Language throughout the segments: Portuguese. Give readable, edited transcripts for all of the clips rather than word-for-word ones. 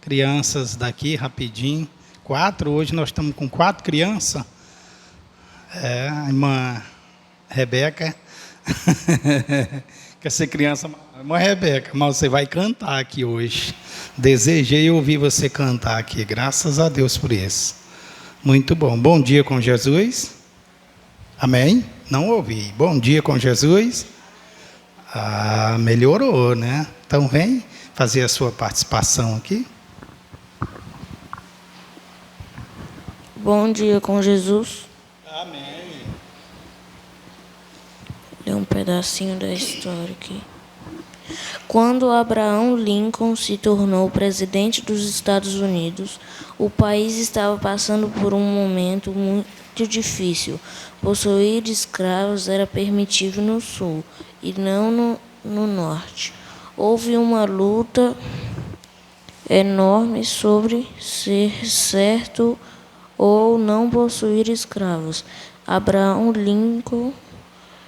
crianças daqui, rapidinho. 4, hoje nós estamos com 4 crianças. A irmã Rebeca. Quer ser criança? Irmã Rebeca, mas você vai cantar aqui hoje. Desejei ouvir você cantar aqui, graças a Deus por isso. Muito bom. Bom dia com Jesus. Amém? Não ouvi. Bom dia com Jesus. Melhorou, né? Então vem fazer a sua participação aqui. Bom dia com Jesus. Amém. Ler um pedacinho da história aqui. Quando Abraham Lincoln se tornou presidente dos Estados Unidos, o país estava passando por um momento muito difícil. Possuir escravos era permitido no sul e não no norte. Houve uma luta enorme sobre ser certo ou não possuir escravos. Abraham Lincoln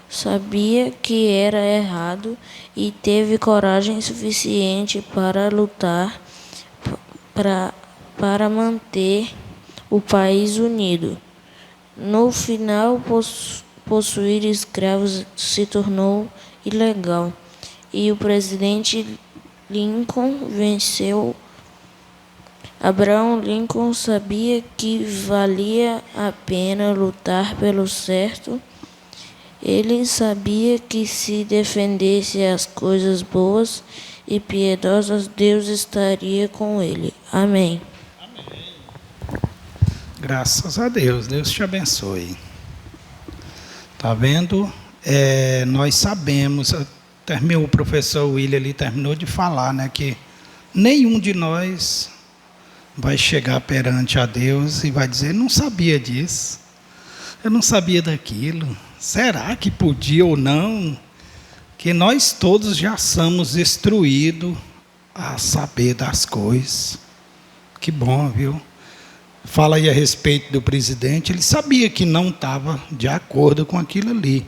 sabia que era errado e teve coragem suficiente para lutar para manter o país unido. No final, possuir escravos se tornou ilegal e o presidente Lincoln venceu. Abraham Lincoln sabia que valia a pena lutar pelo certo. Ele sabia que se defendesse as coisas boas e piedosas, Deus estaria com ele. Amém. Amém. Graças a Deus. Deus te abençoe. Tá vendo? Nós sabemos, o professor William ali terminou de falar, né, que nenhum de nós vai chegar perante a Deus e vai dizer, não sabia disso, eu não sabia daquilo, será que podia ou não? Que nós todos já somos instruídos a saber das coisas. Que bom, viu? Fala aí a respeito do presidente, ele sabia que não estava de acordo com aquilo ali.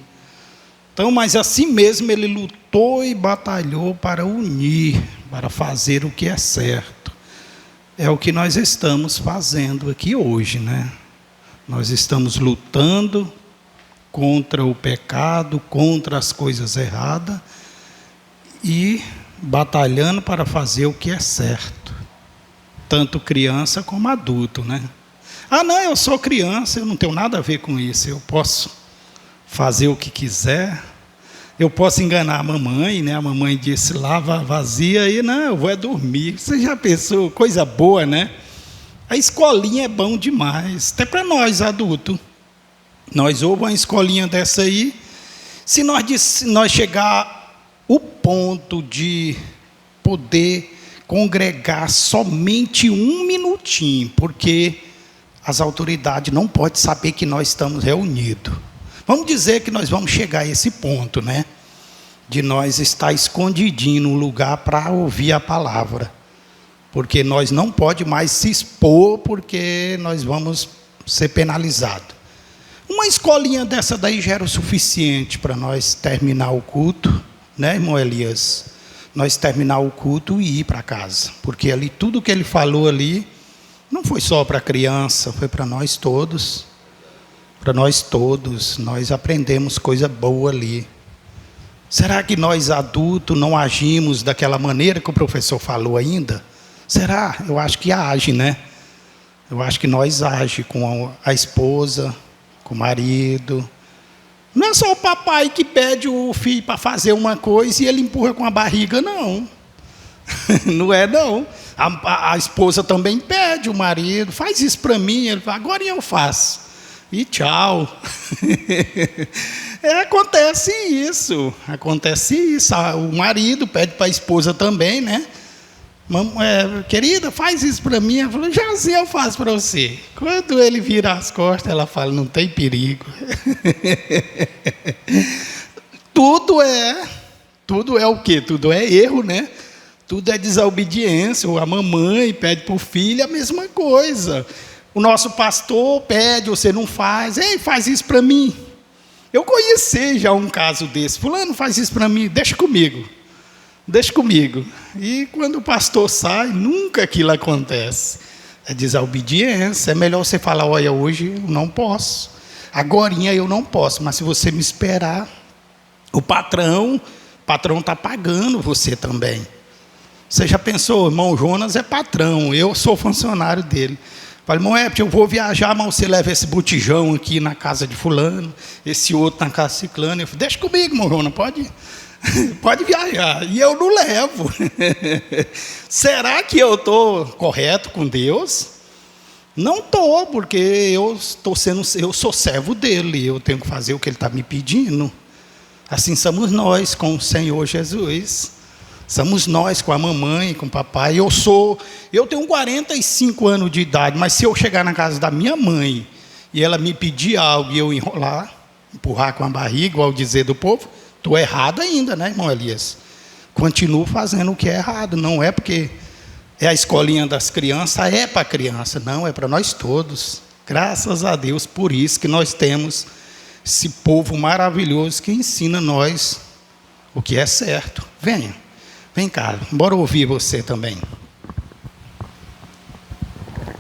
Então, mas assim mesmo ele lutou e batalhou para unir, para fazer o que é certo. É o que nós estamos fazendo aqui hoje, né? Nós estamos lutando contra o pecado, contra as coisas erradas e batalhando para fazer o que é certo. Tanto criança como adulto, né? Não, eu sou criança, eu não tenho nada a ver com isso. Eu posso fazer o que quiser. Eu posso enganar a mamãe, né? A mamãe disse, lava vazia e não, eu vou dormir. Você já pensou? Coisa boa, né? A escolinha é bom demais, até para nós adultos. Nós ouvimos uma escolinha dessa aí, se nós chegar ao ponto de poder congregar somente 1 minutinho, porque as autoridades não podem saber que nós estamos reunidos. Vamos dizer que nós vamos chegar a esse ponto, né? De nós estar escondidinho no lugar para ouvir a palavra. Porque nós não podemos mais se expor, porque nós vamos ser penalizados. Uma escolinha dessa daí já era o suficiente para nós terminar o culto, né, irmão Elias? Nós terminar o culto e ir para casa. Porque ali, tudo que ele falou ali, não foi só para a criança, foi para nós todos. Para nós todos, nós aprendemos coisa boa ali. Será que nós adultos não agimos daquela maneira que o professor falou ainda? Será? Eu acho que age, né? Eu acho que nós agimos com a esposa, com o marido. Não é só o papai que pede o filho para fazer uma coisa e ele empurra com a barriga, não. Não é, não. A esposa também pede o marido, faz isso para mim, ele fala, agora eu faço. E tchau. Acontece isso. O marido pede para a esposa também, né? Querida, faz isso para mim. Ela falou, já sei, eu faço para você. Quando ele vira as costas, ela fala, não tem perigo. Tudo é o quê? Tudo é erro, né? Tudo é desobediência. A mamãe pede para o filho a mesma coisa. O nosso pastor pede, você não faz. Ei, faz isso para mim. Eu conheci já um caso desse. Fulano, faz isso para mim, deixa comigo. deixa comigo. E quando o pastor sai, nunca aquilo acontece. É desobediência. É melhor você falar, olha, hoje eu não posso. Agorinha eu não posso, mas se você me esperar, o patrão está pagando você também. Você já pensou, irmão Jonas é patrão, eu sou funcionário dele. Falei, irmão eu vou viajar, mas você leva esse botijão aqui na casa de fulano, esse outro na casa de ciclano. Eu falei, deixa comigo, irmão Jonas, pode viajar. E eu não levo. Será que eu estou correto com Deus? Não estou, porque eu sou servo dele, eu tenho que fazer o que ele está me pedindo. Assim somos nós com o Senhor Jesus. Somos nós com a mamãe, com o papai. Eu tenho 45 anos de idade, mas se eu chegar na casa da minha mãe e ela me pedir algo e eu enrolar, empurrar com a barriga, igual dizer do povo, estou errado ainda, né, irmão Elias? Continuo fazendo o que é errado. Não é porque é a escolinha das crianças, é para a criança. Não, é para nós todos. Graças a Deus por isso que nós temos esse povo maravilhoso que ensina nós o que é certo. Vem cá, bora ouvir você também.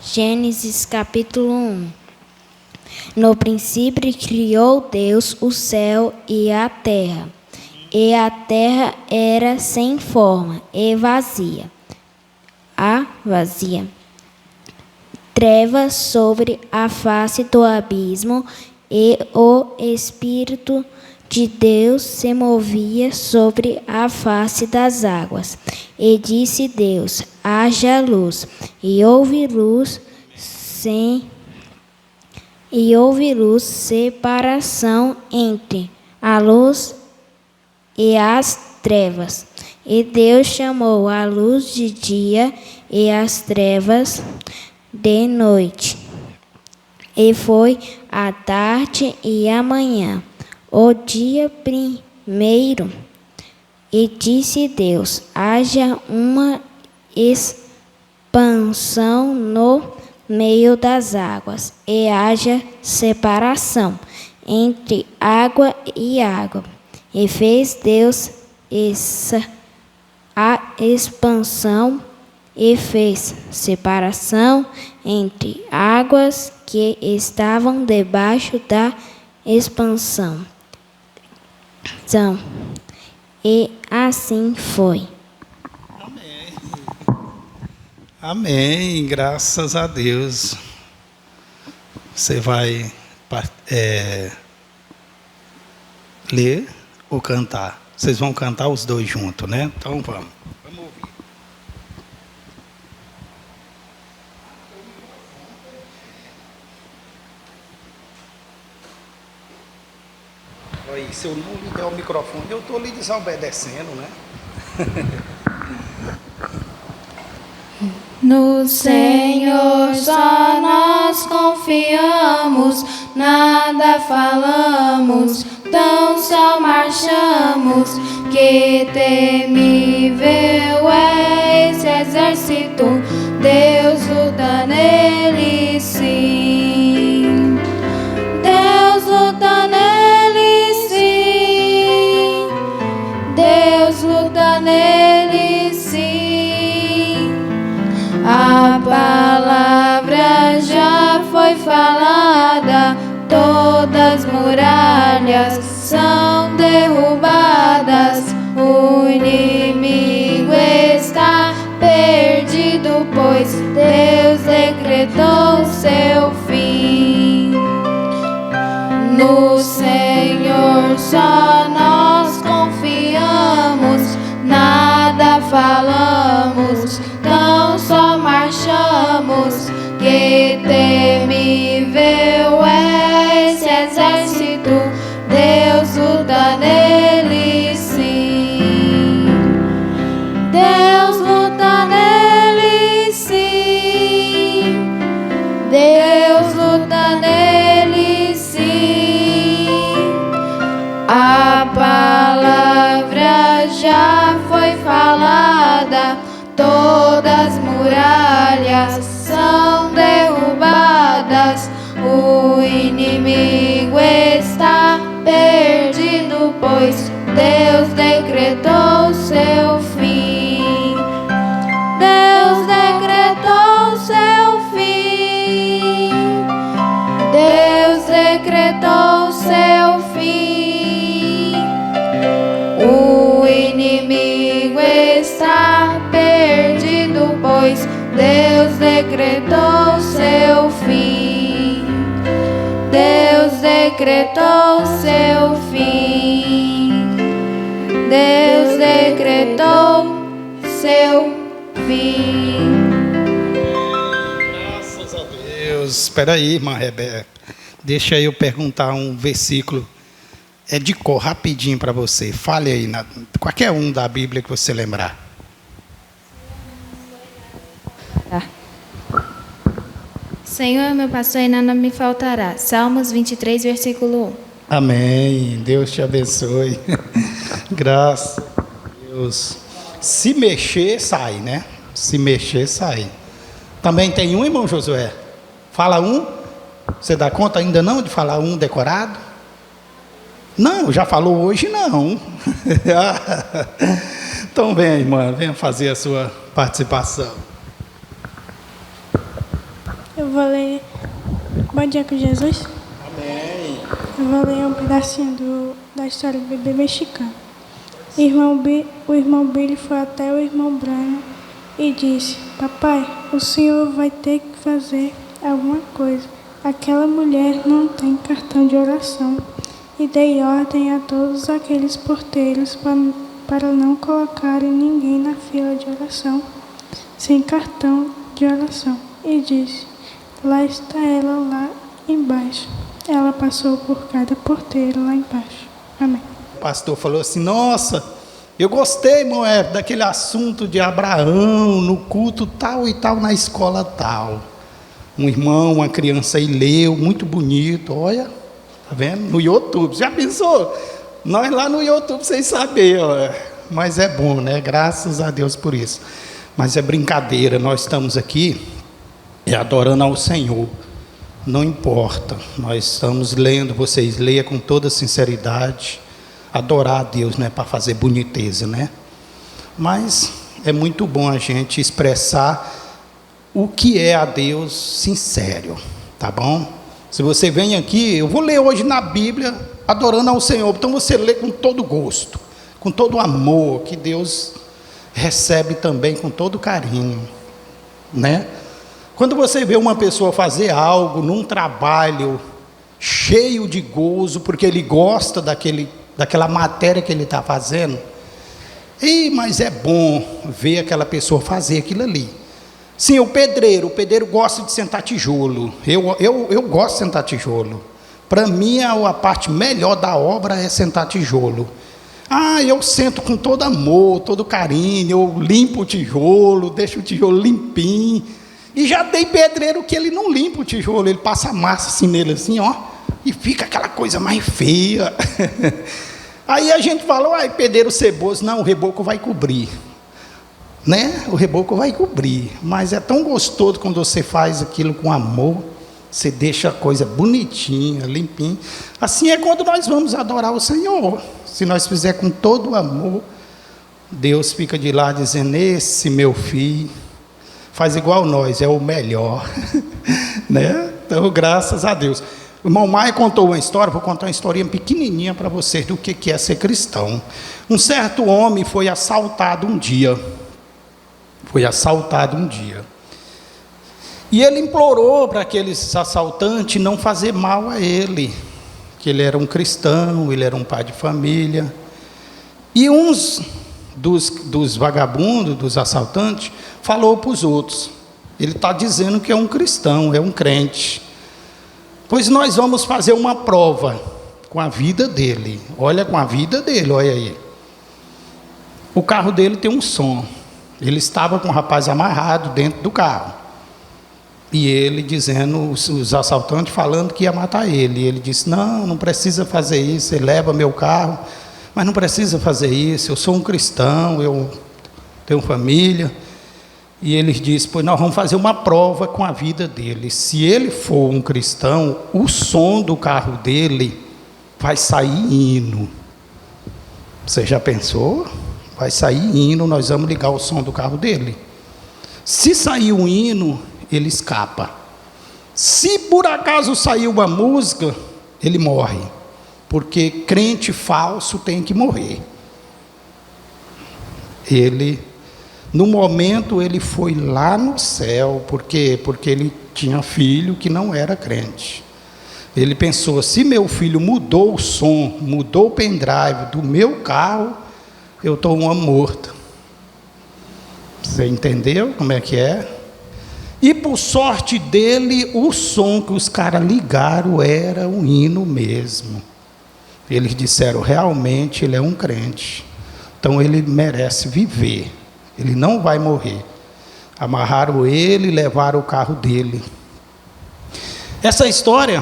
Gênesis capítulo 1. No princípio criou Deus o céu e a terra era sem forma e vazia. Trevas sobre a face do abismo, e o Espírito de Deus se movia sobre a face das águas. E disse Deus, haja luz, e houve luz separação entre a luz e as trevas. E Deus chamou a luz de dia e as trevas de noite. E foi a tarde e a manhã, o dia primeiro. E disse Deus, haja uma expansão no meio das águas, e haja separação entre água e água. E fez Deus a expansão e fez separação entre águas que estavam debaixo da expansão. E assim foi. Amém, graças a Deus. Você vai ler ou cantar? Vocês vão cantar os dois juntos, né? Então vamos ouvir. Aí, se eu não lhe der o microfone, eu estou lhe desobedecendo, né? No Senhor só nós confiamos, nada falamos, tão só marchamos. Que temível é esse exército, Deus luta nele sim. Deus luta nele sim. Deus luta nele sim. A palavra já foi falada, todas as muralhas são derrubadas. O inimigo está perdido, pois Deus decretou seu fim. No Senhor só nós confiamos, nada falamos, tão só marchamos. Que temível é esse exército, Deus luta nele sim. Deus luta nele sim. Deus luta nele sim. A palavra já foi falada, todas as muralhas são derrubadas. O inimigo está perdido, pois Deus decretou seu fim. pois Deus decretou seu fim. Deus decretou seu fim. Deus decretou seu fim. Graças a Deus. Espera aí, irmã Rebeca. Deixa eu perguntar um versículo. É de cor, rapidinho para você. Fale aí, qualquer um da Bíblia que você lembrar. Senhor, meu pastor, e nada me faltará. Salmos 23, versículo 1. Amém. Deus te abençoe. Graças a Deus. Se mexer, sai, né? Se mexer, sai. Também tem um, irmão Josué? Fala um. Você dá conta ainda não de falar um decorado? Não, já falou hoje não. Então vem, irmã, venha fazer a sua participação. Eu vou ler Bom Dia com Jesus. Amém. Eu vou ler um pedacinho da história do bebê mexicano. O irmão Billy foi até o irmão Brian e disse: Papai, o senhor vai ter que fazer alguma coisa. Aquela mulher não tem cartão de oração. E dei ordem a todos aqueles porteiros para não colocarem ninguém na fila de oração sem cartão de oração. E disse: lá está ela lá embaixo. Ela passou por cada porteiro lá embaixo. Amém. O pastor falou assim: nossa, eu gostei, irmão, daquele assunto de Abraão no culto tal e tal, na escola tal. Um irmão, uma criança aí leu, muito bonito, olha, tá vendo? No YouTube, já pensou? Nós lá no YouTube, vocês sabem, ó. Mas é bom, né? Graças a Deus por isso. Mas é brincadeira, nós estamos aqui adorando ao Senhor. Não importa, nós estamos lendo, vocês leiam com toda sinceridade. Adorar a Deus não é para fazer boniteza, né? Mas é muito bom a gente expressar o que é a Deus sincero, tá bom? Se você vem aqui, eu vou ler hoje na Bíblia, adorando ao Senhor. Então você lê com todo gosto, com todo amor, que Deus recebe também com todo carinho, né? Quando você vê uma pessoa fazer algo num trabalho cheio de gozo, porque ele gosta daquela matéria que ele está fazendo, mas é bom ver aquela pessoa fazer aquilo ali. Sim, o pedreiro gosta de sentar tijolo. Eu gosto de sentar tijolo. Para mim, a parte melhor da obra é sentar tijolo. Eu sento com todo amor, todo carinho, eu limpo o tijolo, deixo o tijolo limpinho. E já tem pedreiro que ele não limpa o tijolo, ele passa massa assim nele, assim, ó, e fica aquela coisa mais feia. Aí a gente fala: pedreiro ceboso. Não, o reboco vai cobrir, né? O reboco vai cobrir. Mas é tão gostoso quando você faz aquilo com amor, você deixa a coisa bonitinha, limpinha. Assim é quando nós vamos adorar o Senhor. Se nós fizer com todo o amor, Deus fica de lá dizendo: esse meu filho faz igual nós, é o melhor. Né? Então, graças a Deus. O irmão Maia contou uma história, vou contar uma historinha pequenininha para vocês do que é ser cristão. Um certo homem foi assaltado um dia. E ele implorou para aqueles assaltantes não fazer mal a ele, que ele era um cristão, ele era um pai de família. E uns dos vagabundos, dos assaltantes, falou para os outros: ele está dizendo que é um cristão, é um crente. Pois nós vamos fazer uma prova com a vida dele. Olha, com a vida dele, olha aí. O carro dele tem um som. Ele estava com o rapaz amarrado dentro do carro. E ele dizendo, os assaltantes falando que ia matar ele. E ele disse: não precisa fazer isso, ele leva meu carro. Mas não precisa fazer isso, eu sou um cristão, eu tenho família. E ele disse: pois nós vamos fazer uma prova com a vida dele. Se ele for um cristão, o som do carro dele vai sair hino. Você já pensou? Vai sair hino, nós vamos ligar o som do carro dele. Se sair um hino, ele escapa. Se por acaso sair uma música, ele morre. Porque crente falso tem que morrer. Ele No momento ele foi lá no céu, porque ele tinha filho que não era crente. Ele pensou, se meu filho mudou o som, mudou o pendrive do meu carro, eu estou uma morta. Você entendeu como é que é? E por sorte dele, o som que os caras ligaram era um hino mesmo. Eles disseram, realmente ele é um crente. Então ele merece viver. Ele não vai morrer. Amarraram ele e levaram o carro dele. Essa história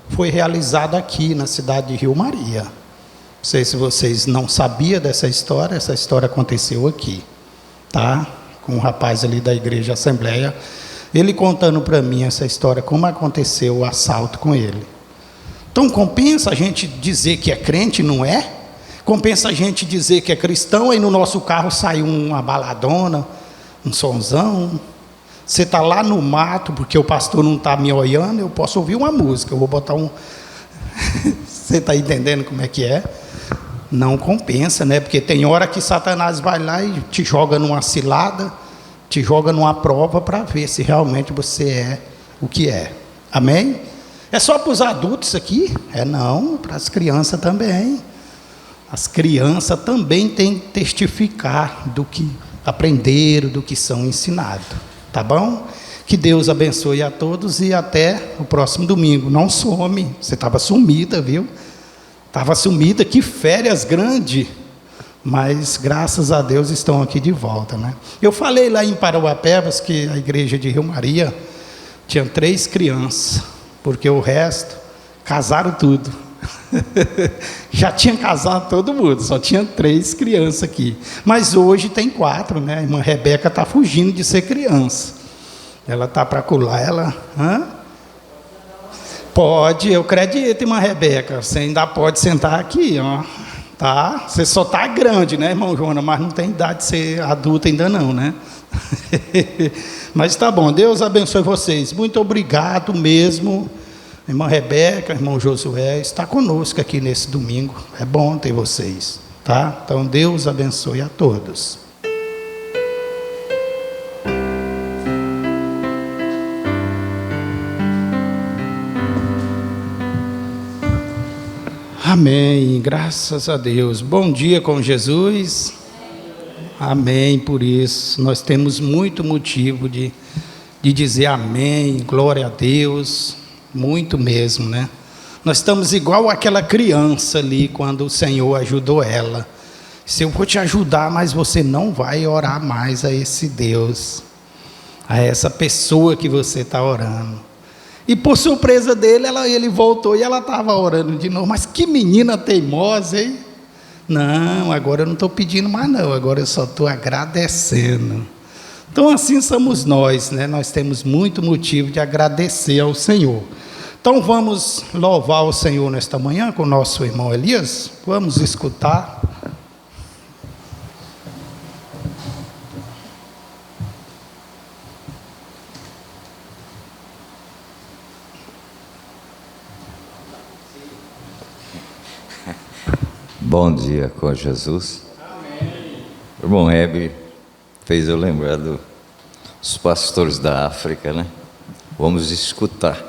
foi realizada aqui na cidade de Rio Maria. Não sei se vocês não sabiam dessa história, essa história aconteceu aqui, tá? Com um rapaz ali da igreja Assembleia, ele contando para mim essa história, como aconteceu o assalto com ele. Então compensa a gente dizer que é crente, não é? Compensa a gente dizer que é cristão, aí no nosso carro sai uma baladona, um sonzão. Você está lá no mato, porque o pastor não está me olhando, eu posso ouvir uma música, eu vou botar um... Você está entendendo como é que é? Não compensa, né? Porque tem hora que Satanás vai lá e te joga numa cilada, te joga numa prova para ver se realmente você é o que é. Amém? É só para os adultos aqui? É não, para as crianças também. As crianças também têm que testificar do que aprenderam, do que são ensinados. Tá bom? Que Deus abençoe a todos e até o próximo domingo. Não some, você estava sumida, viu? Estava sumida, que férias grande. Mas graças a Deus estão aqui de volta, né? Eu falei lá em Parauapebas que a igreja de Rio Maria tinha 3 crianças, porque o resto casaram tudo. Já tinha casado todo mundo, só tinha 3 crianças aqui. Mas hoje tem 4, né? A irmã Rebeca está fugindo de ser criança. Ela está para colar, ela... Hã? Pode, eu acredito, irmã Rebeca. Você ainda pode sentar aqui, ó. Tá? Você só está grande, né, irmão Jonas? Mas não tem idade de ser adulta ainda não, né? Mas tá bom, Deus abençoe vocês. Muito obrigado mesmo. Irmã Rebeca, irmão Josué, está conosco aqui nesse domingo. É bom ter vocês, tá? Então, Deus abençoe a todos. Amém, graças a Deus. Bom dia com Jesus. Amém, por isso. Nós temos muito motivo de dizer amém, glória a Deus. Muito mesmo, né? Nós estamos igual aquela criança ali, quando o Senhor ajudou ela. Se eu vou te ajudar, mas você não vai orar mais a esse Deus, a essa pessoa que você está orando. E por surpresa dele, ele voltou e ela estava orando de novo. Mas que menina teimosa, hein? Não, agora eu não estou pedindo mais não, agora eu só estou agradecendo. Então assim somos nós, né? Nós temos muito motivo de agradecer ao Senhor. Então vamos louvar o Senhor nesta manhã com o nosso irmão Elias. Vamos escutar. Bom dia com Jesus. Amém. O irmão Hebe fez eu lembrar dos pastores da África, né? Vamos escutar.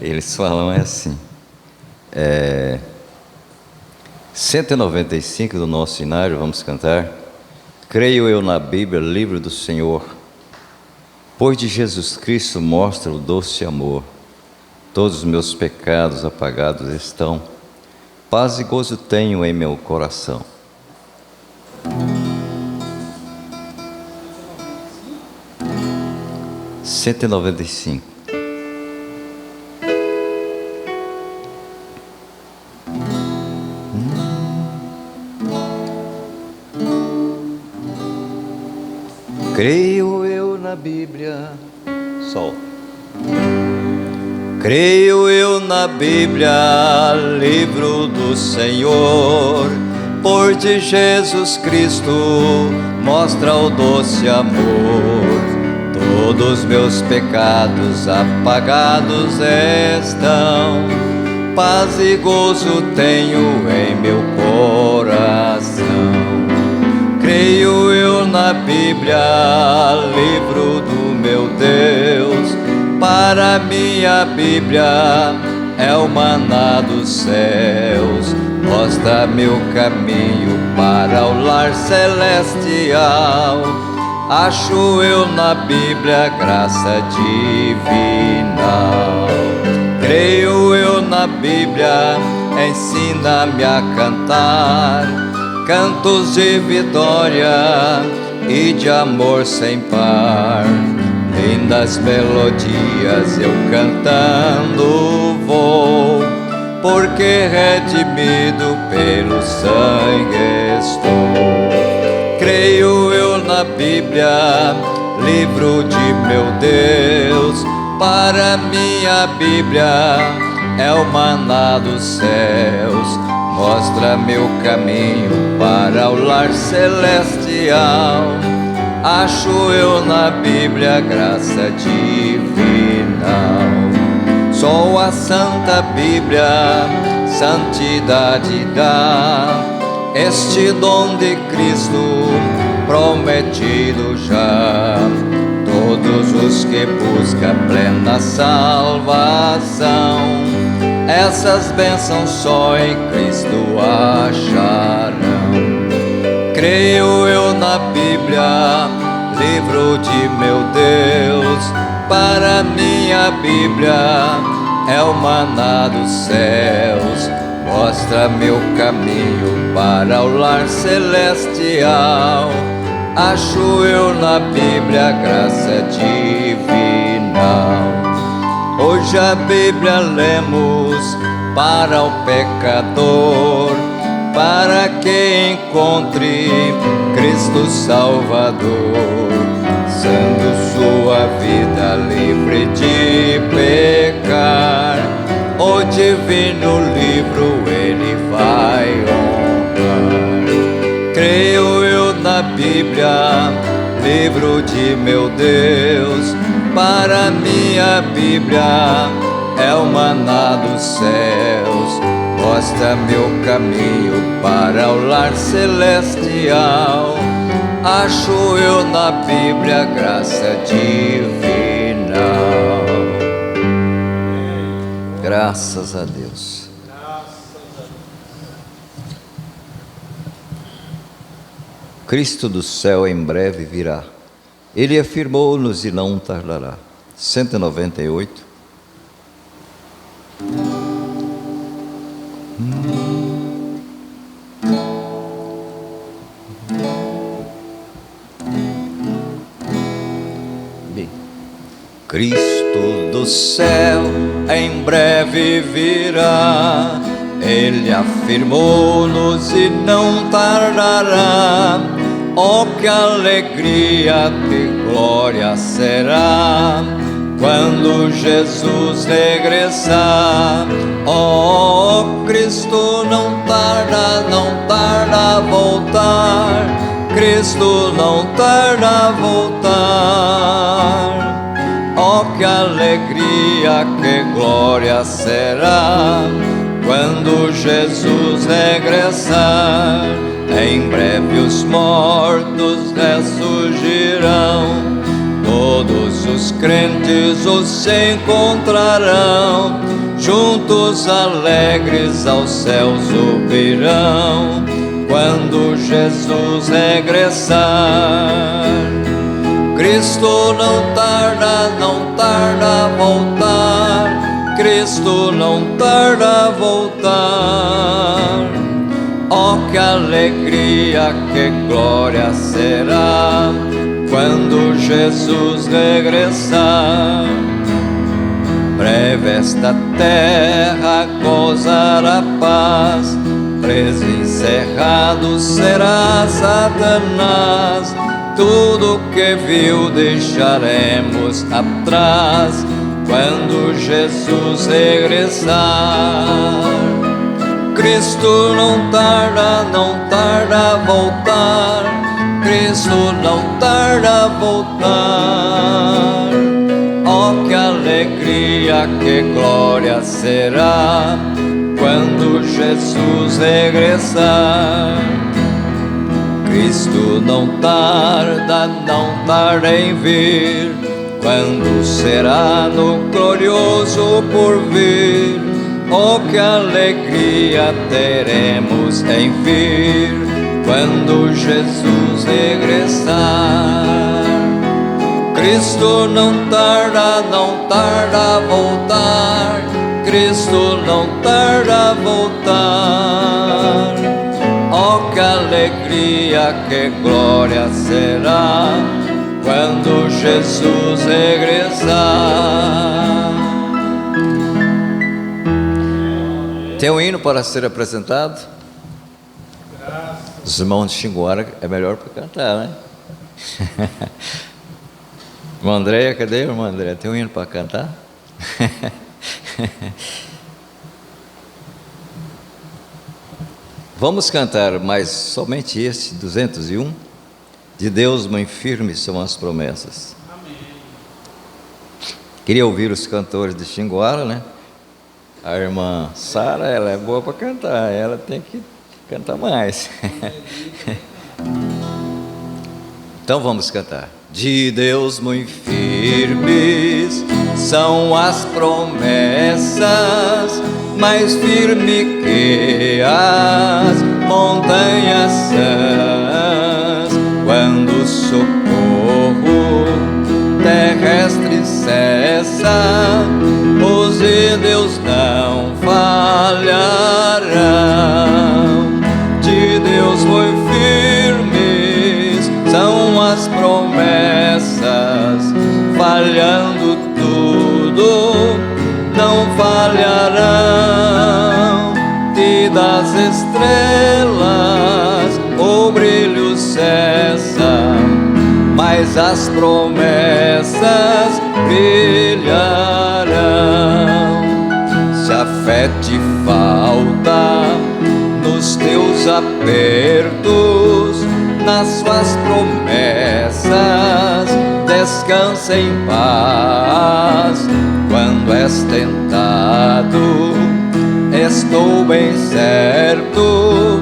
Eles falam assim, 195 do nosso cenário, vamos cantar. Creio eu na Bíblia, livro do Senhor, pois de Jesus Cristo mostra o doce amor. Todos os meus pecados apagados estão, paz e gozo tenho em meu coração. Cento e 95. Creio eu na Bíblia, sol. Creio eu na Bíblia, livro do Senhor, por de Jesus Cristo mostra o doce amor. Todos meus pecados apagados estão, paz e gozo tenho em meu coração. Creio eu na Bíblia, livro do meu Deus. Para mim a Bíblia é o maná dos céus, mostra-me o caminho para o lar celestial. Acho eu na Bíblia graça divina. Creio eu na Bíblia, ensina-me a cantar cantos de vitória e de amor sem par. Lindas melodias eu cantando vou, porque redimido pelo sangue estou. Creio eu na Bíblia, livro de meu Deus. Para mim a Bíblia é o maná dos céus, mostra-me o caminho para o lar celestial. Acho eu na Bíblia graça divina. Só a Santa Bíblia santidade dá, este dom de Cristo prometido já. Todos os que buscam plena salvação, essas bênçãos só em Cristo acharão. Creio eu na Bíblia, livro de meu Deus. Para mim a Bíblia é o maná dos céus, mostra-me o caminho para o lar celestial. Acho eu na Bíblia graça divina. Hoje a Bíblia lemos para o pecador, para que encontre Cristo Salvador, sendo sua vida livre de pecar. O divino livro ele vai honrar. Creio eu na Bíblia, livro de meu Deus. Para mim a Bíblia é o maná dos céus, mostra-me o caminho para o lar celestial. Acho eu na Bíblia graça divina. Graças a Deus. Cristo do céu em breve virá. Ele afirmou-nos e não tardará. 198. Cristo do céu em breve virá. Ele afirmou-nos e não tardará. Oh, que alegria, que glória será quando Jesus regressar. Oh, Cristo não tarda a voltar. Cristo não tarda a voltar. Oh, que alegria, que glória será quando Jesus regressar. Em breve os mortos ressurgirão, todos os crentes os encontrarão, juntos alegres aos céus subirão, quando Jesus regressar. Cristo não tarda a voltar. Cristo não tarda a voltar. Oh, que alegria, que glória será quando Jesus regressar. Breve esta terra gozará paz, preso encerrado será Satanás. Tudo que viu deixaremos atrás quando Jesus regressar. Cristo não tarda a voltar. Cristo não tarda a voltar. Oh, que alegria, que glória será quando Jesus regressar. Cristo não tarda em vir. Quando será no glorioso porvir? Oh, que alegria teremos em vir quando Jesus regressar. Cristo não tarda a voltar. Cristo não tarda a voltar. Oh, que alegria, que glória será quando Jesus regressar. Tem um hino para ser apresentado? Os irmãos de Xinguara é melhor para cantar, né? Irmã Andréia, cadê a irmã Andréia? Tem um hino para cantar? Vamos cantar, mas somente este, 201. De Deus, mãe firme são as promessas. Amém. Queria ouvir os cantores de Xinguara, né? A irmã Sara, ela é boa para cantar, ela tem que cantar mais. Então vamos cantar. De Deus muito firmes são as promessas, mais firme que as montanhas sãs. Quando o socorro terrestre cessa, os de Deus não falharão. De Deus muito firmes são as promessas, falhando tudo, não falharão. E das estrelas o brilho cessa, mas as promessas brilharão. Se a fé te falta nos teus apertos, nas suas promessas descansa em paz. Quando és tentado, estou bem certo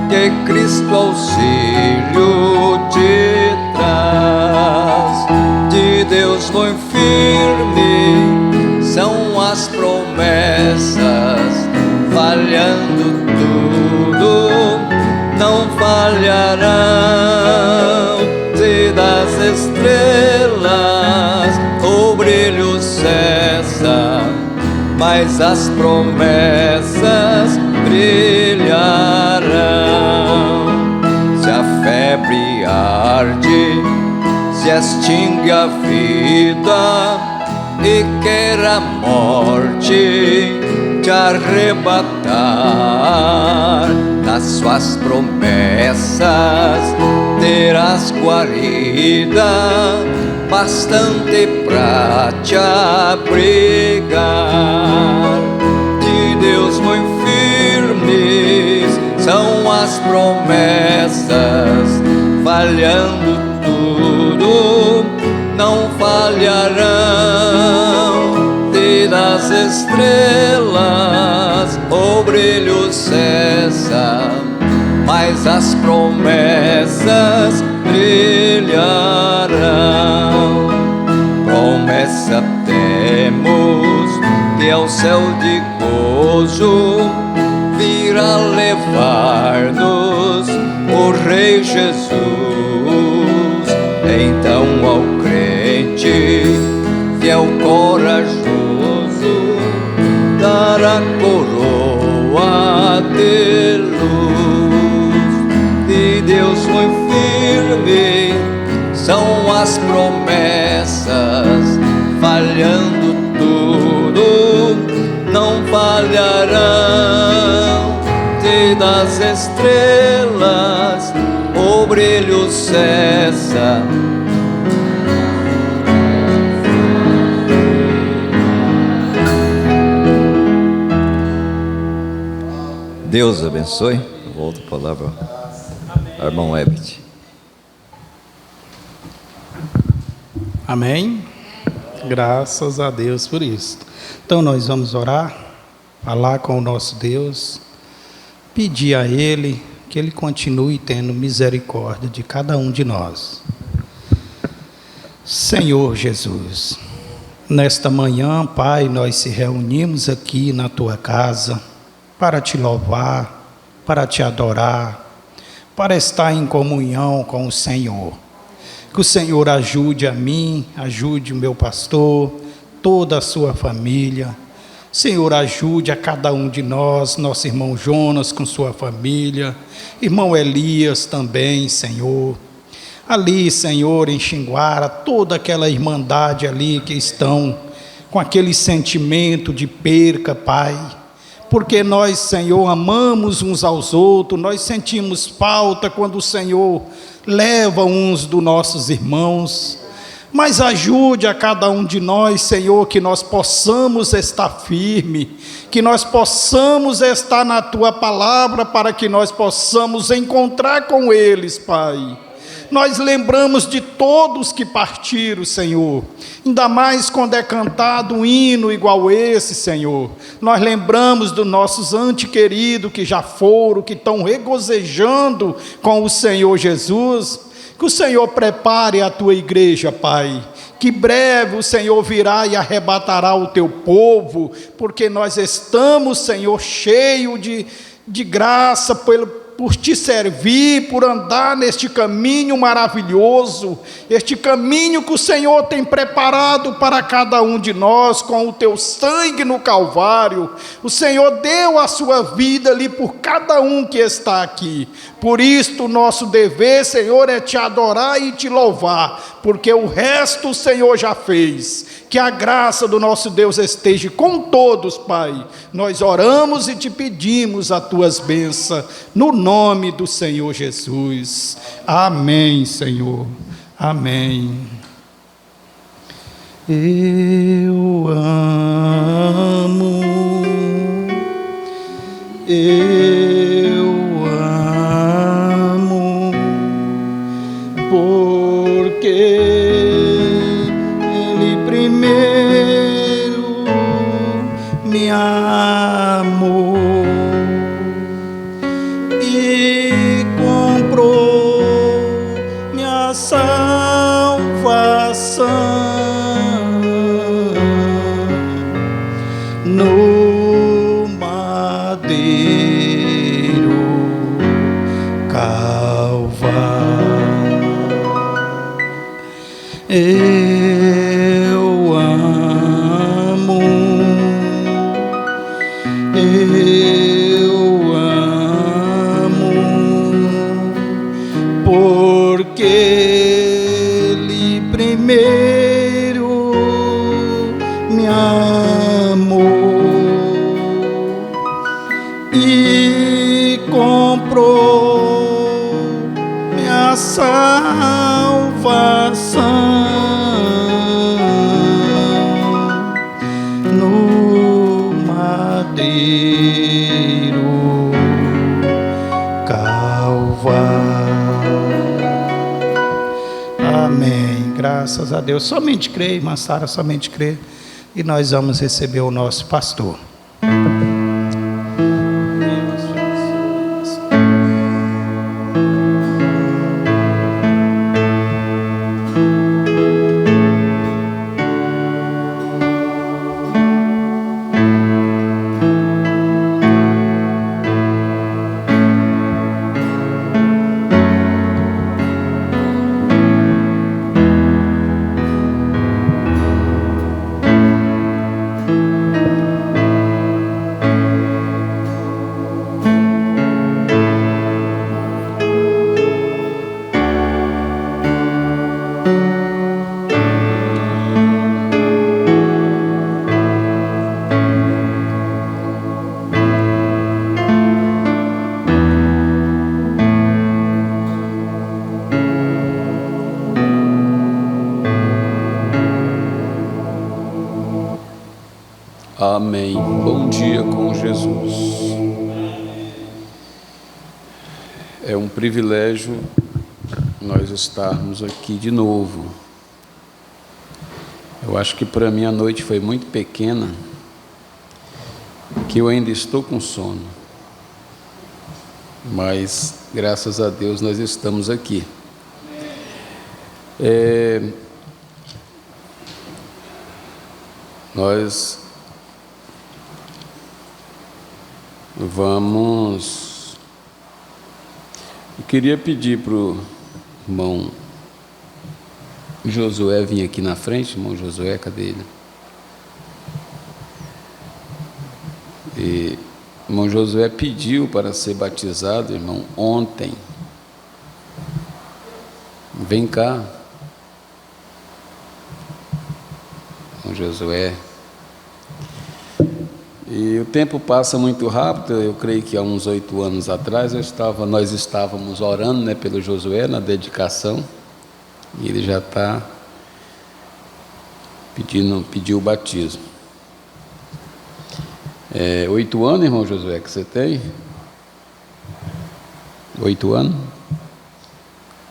que Cristo auxílio te traz. De Deus muito firme são as promessas, falhando tudo, não falharão. Se das estrelas o brilho cessa, mas as promessas brilharão. Se a febre arde, se extingue a vida e quer a morte te arrebatar, nas suas promessas terás guarida bastante pra te abrigar. De Deus muito firmes são as promessas, falhando tudo, não falharão. E das estrelas o brilho cessa, mas as promessas brilharão. Promessa temos que ao céu de gozo virá levar-nos o Rei Jesus. Então ao crente fiel corajoso dará coroa de luz. De Deus muito firme são as promessas, falhando tudo, não falharão. E das estrelas o brilho cessa, Deus abençoe. Volto a palavra ao irmão Ebert. Amém. Graças a Deus por isso. Então nós vamos orar, falar com o nosso Deus, pedir a Ele que Ele continue tendo misericórdia de cada um de nós. Senhor Jesus, nesta manhã, Pai, nós se reunimos aqui na Tua casa para Te louvar, para Te adorar, para estar em comunhão com o Senhor. Que o Senhor ajude a mim, ajude o meu pastor, toda a sua família. Senhor, ajude a cada um de nós, nosso irmão Jonas com sua família, irmão Elias também, Senhor. Ali, Senhor, em Xinguara, toda aquela irmandade ali que estão com aquele sentimento de perca, Pai. Porque nós, Senhor, amamos uns aos outros, nós sentimos falta quando o Senhor leva uns dos nossos irmãos. Mas ajude a cada um de nós, Senhor, que nós possamos estar firme, que nós possamos estar na Tua palavra, para que nós possamos encontrar com eles, Pai. Nós lembramos de todos que partiram, Senhor, ainda mais quando é cantado um hino igual esse, Senhor. Nós lembramos dos nossos antequeridos que já foram, que estão regozijando com o Senhor Jesus. Que o Senhor prepare a Tua igreja, Pai, que breve o Senhor virá e arrebatará o Teu povo, porque nós estamos, Senhor, cheios de graça por Te servir, por andar neste caminho maravilhoso, este caminho que o Senhor tem preparado para cada um de nós, com o Teu sangue no Calvário. O Senhor deu a sua vida ali por cada um que está aqui. Por isto, o nosso dever, Senhor, é Te adorar e Te louvar, porque o resto o Senhor já fez. Que a graça do nosso Deus esteja com todos, Pai. Nós oramos e Te pedimos as Tuas bênçãos, no nome do Senhor Jesus. Amém, Senhor. Amém. Eu amo, porque me amou e comprou minha salvação no madeiro Calvário. Eu amo, porque Ele primeiro me amou e comprou minha salvação no madeiro Calvário. Amém. Graças a Deus. Somente crê, irmã Sara, somente crê. E nós vamos receber o nosso pastor. Amém. Bom dia com Jesus. É um privilégio nós estarmos aqui de novo. Eu acho que para mim a noite foi muito pequena, que eu ainda estou com sono. mas graças a Deus nós estamos aqui. Nós vamos... Eu queria pedir para o irmão Josué vir aqui na frente. Irmão Josué, cadê ele? E irmão Josué pediu para ser batizado, irmão, ontem. Vem cá. Irmão Josué. E o tempo passa muito rápido. Eu creio que há uns 8 anos atrás nós estávamos orando, né, pelo Josué na dedicação, e ele já está pediu o batismo. 8 anos, irmão Josué, que você tem? 8 anos?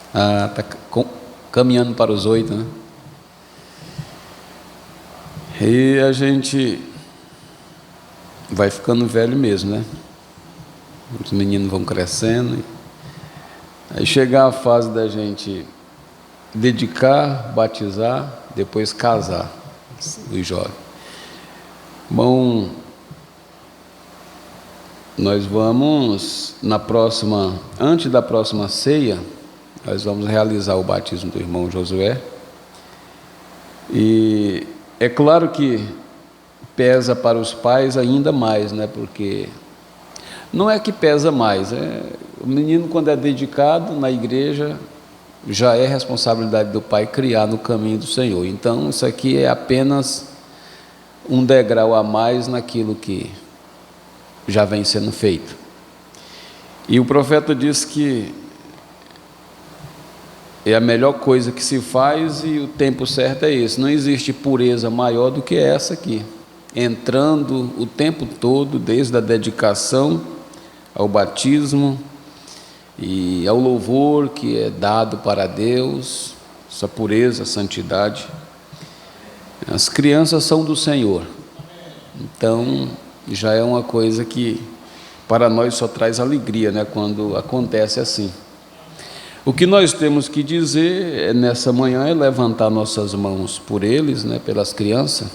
Está caminhando para os 8, né? E a gente vai ficando velho mesmo, né? Os meninos vão crescendo. Aí chega a fase da gente dedicar, batizar, depois casar, os jovens. Bom, nós vamos, antes da próxima ceia, nós vamos realizar o batismo do irmão Josué. E é claro que pesa para os pais ainda mais, né? Porque não é que pesa mais, o menino, quando é dedicado na igreja, já é responsabilidade do pai criar no caminho do Senhor. Então isso aqui é apenas um degrau a mais naquilo que já vem sendo feito. E o profeta diz que é a melhor coisa que se faz, e o tempo certo é esse. Não existe pureza maior do que essa aqui, entrando o tempo todo, desde a dedicação ao batismo e ao louvor que é dado para Deus, essa pureza, santidade. As crianças são do Senhor, então já é uma coisa que para nós só traz alegria, né, quando acontece assim. O que nós temos que dizer nessa manhã é levantar nossas mãos por eles, né, pelas crianças.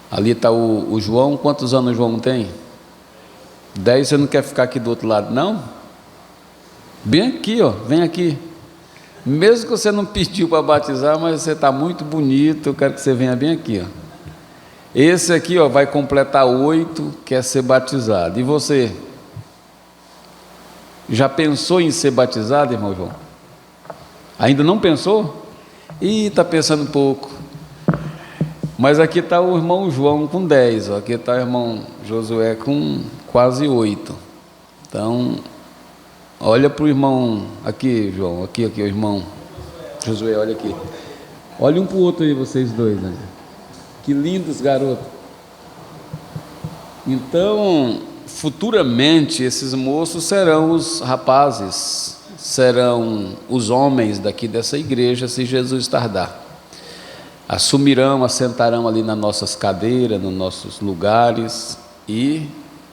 Ali está o João. Quantos anos o João tem? 10. Você não quer ficar aqui do outro lado, não? Bem aqui, ó, vem aqui. Mesmo que você não pediu para batizar, mas você está muito bonito, eu quero que você venha bem aqui, ó. Esse aqui, ó, vai completar 8, quer ser batizado. E você? Já pensou em ser batizado, irmão João? Ainda não pensou? Ih, está pensando pouco. Mas aqui está o irmão João com 10, ó. Aqui está o irmão Josué com quase 8. Então, olha para o irmão, aqui, João, aqui, o irmão Josué, olha aqui. Olha um para o outro aí, vocês dois, né? Que lindos garotos. Então, futuramente, esses moços serão os rapazes, serão os homens daqui dessa igreja, se Jesus tardar. Assumirão, assentarão ali nas nossas cadeiras, nos nossos lugares e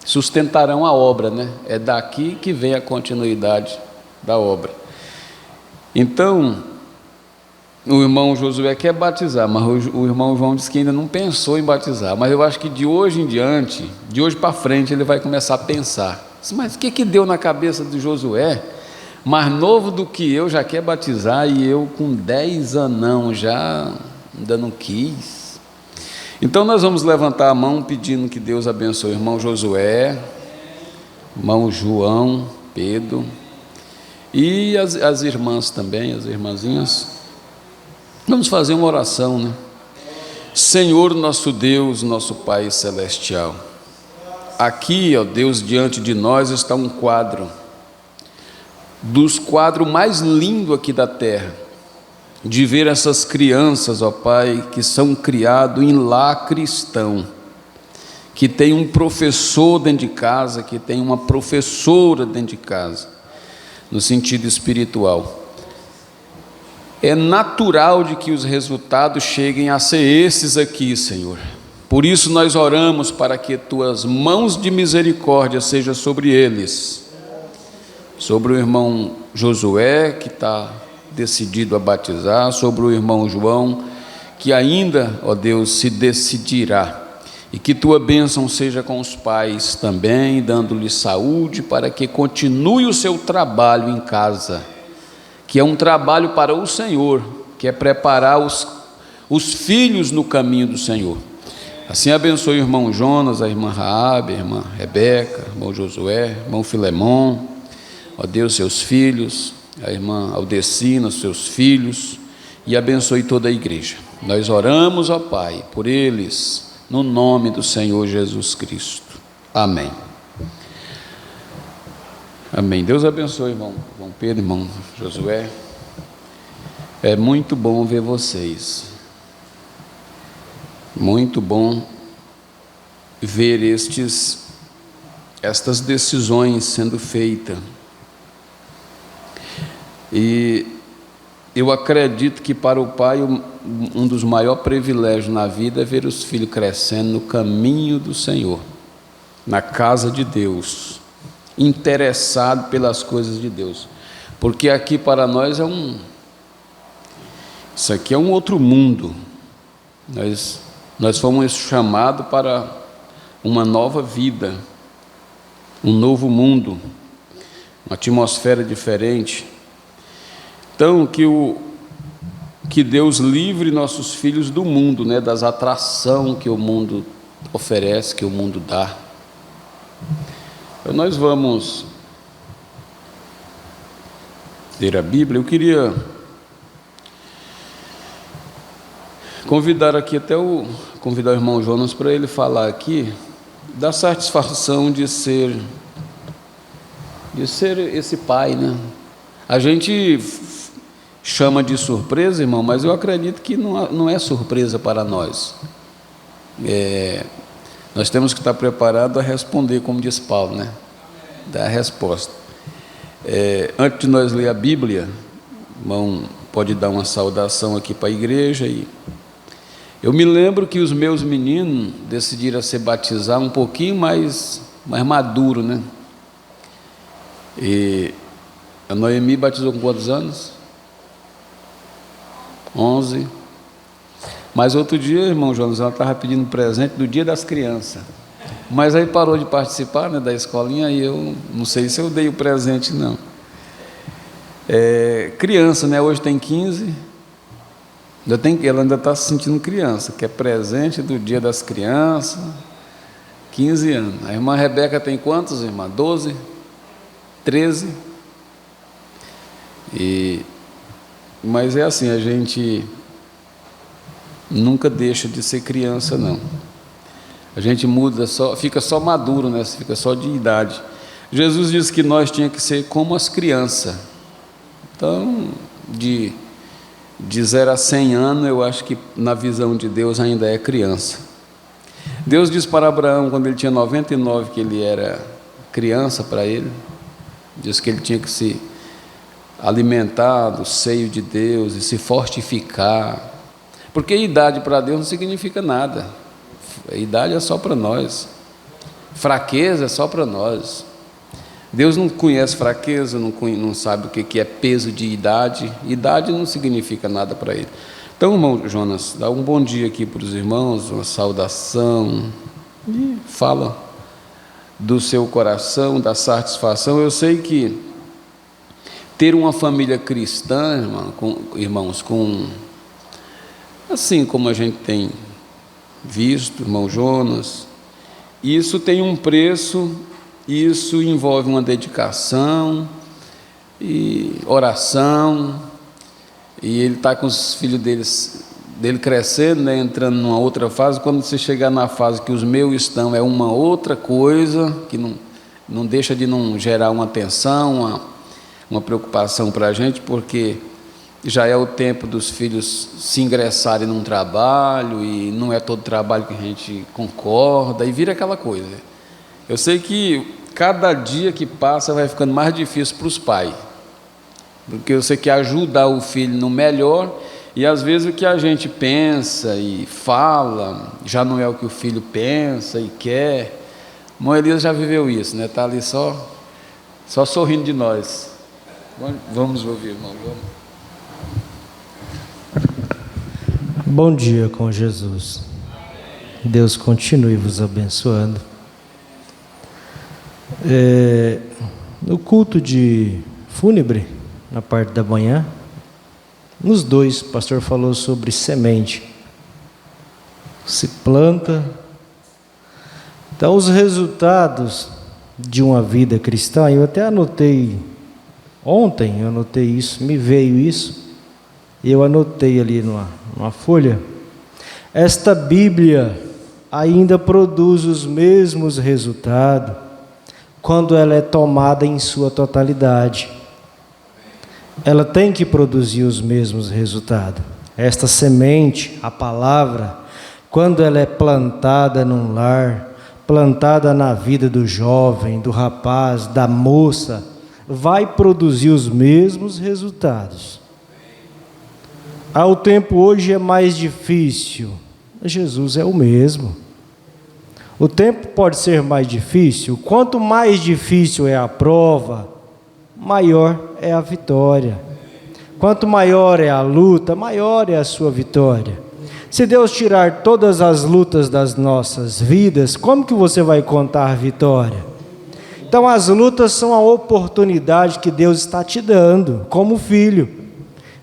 sustentarão a obra, né? É daqui que vem a continuidade da obra. Então, o irmão Josué quer batizar, mas o irmão João disse que ainda não pensou em batizar. Mas eu acho que de hoje em diante, de hoje para frente, ele vai começar a pensar. Mas o que deu na cabeça de Josué? Mais novo do que eu, já quer batizar, e eu com 10 anão já ainda não quis. Então nós vamos levantar a mão pedindo que Deus abençoe o irmão Josué, irmão João, Pedro, e as irmãs também, as irmãzinhas. Vamos fazer uma oração, né? Senhor nosso Deus, nosso Pai Celestial, aqui, ó Deus, diante de nós está um quadro, dos quadros mais lindos aqui da terra, de ver essas crianças, ó Pai, que são criados em lar cristão, que tem um professor dentro de casa, que tem uma professora dentro de casa, no sentido espiritual. É natural de que os resultados cheguem a ser esses aqui, Senhor. Por isso nós oramos para que Tuas mãos de misericórdia sejam sobre eles, sobre o irmão Josué, que está decidido a batizar, sobre o irmão João, que ainda, ó Deus, se decidirá. E que tua bênção seja com os pais também, dando-lhes saúde, para que continue o seu trabalho em casa, que é um trabalho para o Senhor, que é preparar os filhos no caminho do Senhor. Assim abençoe o irmão Jonas, a irmã Raabe, a irmã Rebeca, o irmão Josué, o irmão Filemon, ó Deus, seus filhos, a irmã Aldecina, seus filhos, e abençoe toda a igreja. Nós oramos, ó Pai, por eles, no nome do Senhor Jesus Cristo. Amém. Amém. Deus abençoe, irmão Pedro, irmão Josué. É muito bom ver vocês. Muito bom ver estas decisões sendo feitas. E eu acredito que para o pai um dos maiores privilégios na vida é ver os filhos crescendo no caminho do Senhor, na casa de Deus, interessado pelas coisas de Deus, porque aqui para nós isso aqui é um outro mundo. Nós fomos chamados para uma nova vida, um novo mundo, uma atmosfera diferente. Então, que Deus livre nossos filhos do mundo, né, das atrações que o mundo oferece, que o mundo dá. Então, nós vamos ler a Bíblia. Eu queria convidar o irmão Jonas para ele falar aqui da satisfação de ser esse pai, né? A gente chama de surpresa, irmão, mas eu acredito que não é surpresa para nós. Nós temos que estar preparados a responder, como diz Paulo, né? Dar a resposta. Antes de nós ler a Bíblia, irmão, pode dar uma saudação aqui para a igreja. E eu me lembro que os meus meninos decidiram se batizar um pouquinho mais maduro, né? E a Noemi batizou com quantos anos? 11. Mas outro dia, irmão Jonas, ela estava pedindo presente do Dia das Crianças. Mas aí parou de participar, né, da escolinha, e eu não sei se eu dei o presente, não. Criança, né? Hoje tem 15. Ela ainda está se sentindo criança, que é presente do Dia das Crianças, 15 anos. A irmã Rebeca tem quantos, irmã? 12? 13? Mas é assim, a gente nunca deixa de ser criança, não. A gente muda, fica só maduro, né? Fica só de idade. Jesus disse que nós tínhamos que ser como as crianças. Então, de 0 a 100 anos, eu acho que na visão de Deus ainda é criança. Deus disse para Abraão, quando ele tinha 99, que ele era criança para ele. Disse que ele tinha que se alimentar do seio de Deus e se fortificar. Porque idade para Deus não significa nada. A idade é só para nós. Fraqueza é só para nós. Deus não conhece fraqueza, não sabe o que é peso de idade. Idade não significa nada para ele. Então, irmão Jonas, dá um bom dia aqui para os irmãos, uma saudação. E fala do seu coração, da satisfação. Eu sei que ter uma família cristã, irmãos, assim como a gente tem visto, irmão Jonas, isso tem um preço, isso envolve uma dedicação e oração, e ele está com os filhos dele crescendo, né, entrando numa outra fase. Quando você chegar na fase que os meus estão, é uma outra coisa, que não deixa de não gerar uma tensão, uma preocupação para a gente, porque já é o tempo dos filhos se ingressarem num trabalho, e não é todo trabalho que a gente concorda, e vira aquela coisa. Eu sei que cada dia que passa vai ficando mais difícil para os pais, porque você quer ajudar o filho no melhor, e às vezes o que a gente pensa e fala já não é o que o filho pensa e quer. Irmão Elias já viveu isso, né? Está ali só Só sorrindo de nós. Vamos ouvir, irmão. Bom dia com Jesus. Deus continue vos abençoando. No culto de fúnebre, na parte da manhã, nos dois, o pastor falou sobre semente. Se planta. Então, os resultados de uma vida cristã, eu até anotei, ontem eu anotei isso, me veio isso, e eu anotei ali numa folha. Esta Bíblia ainda produz os mesmos resultados quando ela é tomada em sua totalidade. Ela tem que produzir os mesmos resultados. Esta semente, a palavra, quando ela é plantada num lar, plantada na vida do jovem, do rapaz, da moça, vai produzir os mesmos resultados. O tempo hoje é mais difícil, Jesus é o mesmo. O tempo pode ser mais difícil, quanto mais difícil é a prova, maior é a vitória. Quanto maior é a luta, maior é a sua vitória. Se Deus tirar todas as lutas das nossas vidas, como que você vai contar a vitória? Então as lutas são a oportunidade que Deus está te dando, como filho,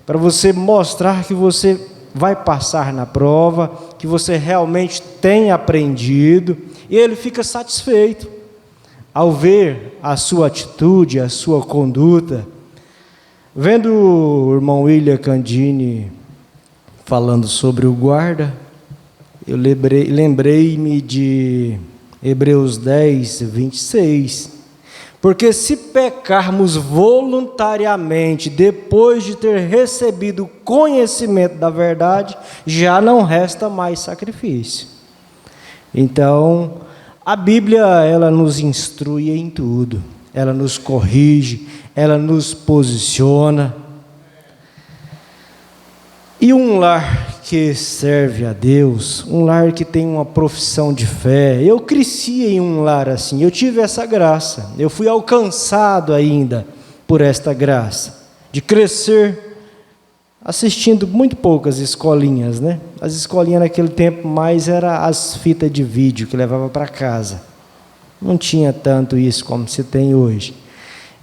para você mostrar que você vai passar na prova, que você realmente tem aprendido, e Ele fica satisfeito ao ver a sua atitude, a sua conduta. Vendo o irmão William Candini falando sobre o guarda, eu lembrei-me de Hebreus 10, 26. Porque se pecarmos voluntariamente, depois de ter recebido o conhecimento da verdade, já não resta mais sacrifício. Então, a Bíblia, ela nos instrui em tudo. Ela nos corrige, ela nos posiciona. E um lar que serve a Deus, um lar que tem uma profissão de fé, eu cresci em um lar assim, eu tive essa graça, eu fui alcançado ainda por esta graça, de crescer assistindo muito poucas escolinhas, né? As escolinhas naquele tempo mais eram as fitas de vídeo que levava para casa, não tinha tanto isso como se tem hoje.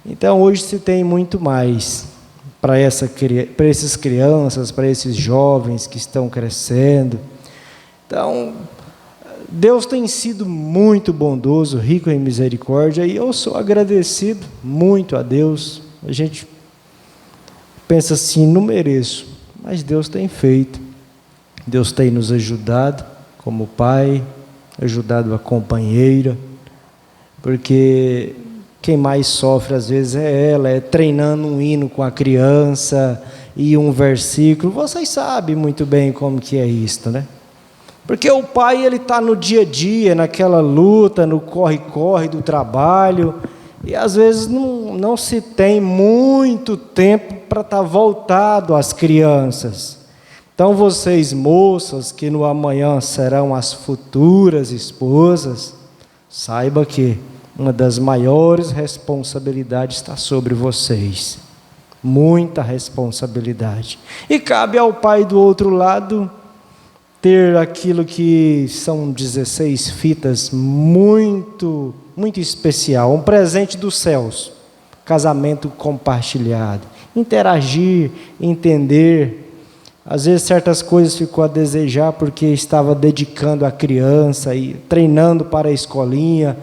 Então hoje se tem muito mais para essas crianças, para esses jovens que estão crescendo. Então, Deus tem sido muito bondoso, rico em misericórdia, e eu sou agradecido muito a Deus. A gente pensa assim, não mereço, mas Deus tem feito. Deus tem nos ajudado como pai, ajudado a companheira, porque quem mais sofre às vezes é ela, é treinando um hino com a criança e um versículo. Vocês sabem muito bem como que é isto, né? Porque o pai, ele está no dia a dia, naquela luta, no corre-corre do trabalho, e às vezes não se tem muito tempo para estar voltado às crianças. Então vocês moças, que no amanhã serão as futuras esposas, saiba que uma das maiores responsabilidades está sobre vocês. Muita responsabilidade. E cabe ao pai do outro lado ter aquilo que são 16 fitas muito, muito especial. Um presente dos céus. Casamento compartilhado. Interagir, entender. Às vezes certas coisas ficou a desejar porque estava dedicando a criança e treinando para a escolinha.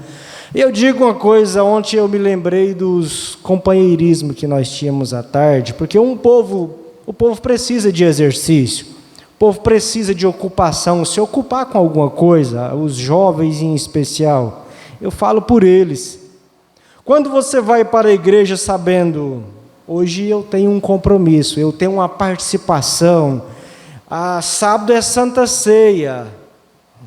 Eu digo uma coisa, ontem eu me lembrei dos companheirismos que nós tínhamos à tarde, porque o povo precisa de exercício, o povo precisa de ocupação, se ocupar com alguma coisa, os jovens em especial, eu falo por eles. Quando você vai para a igreja sabendo, hoje eu tenho um compromisso, eu tenho uma participação, sábado é Santa Ceia,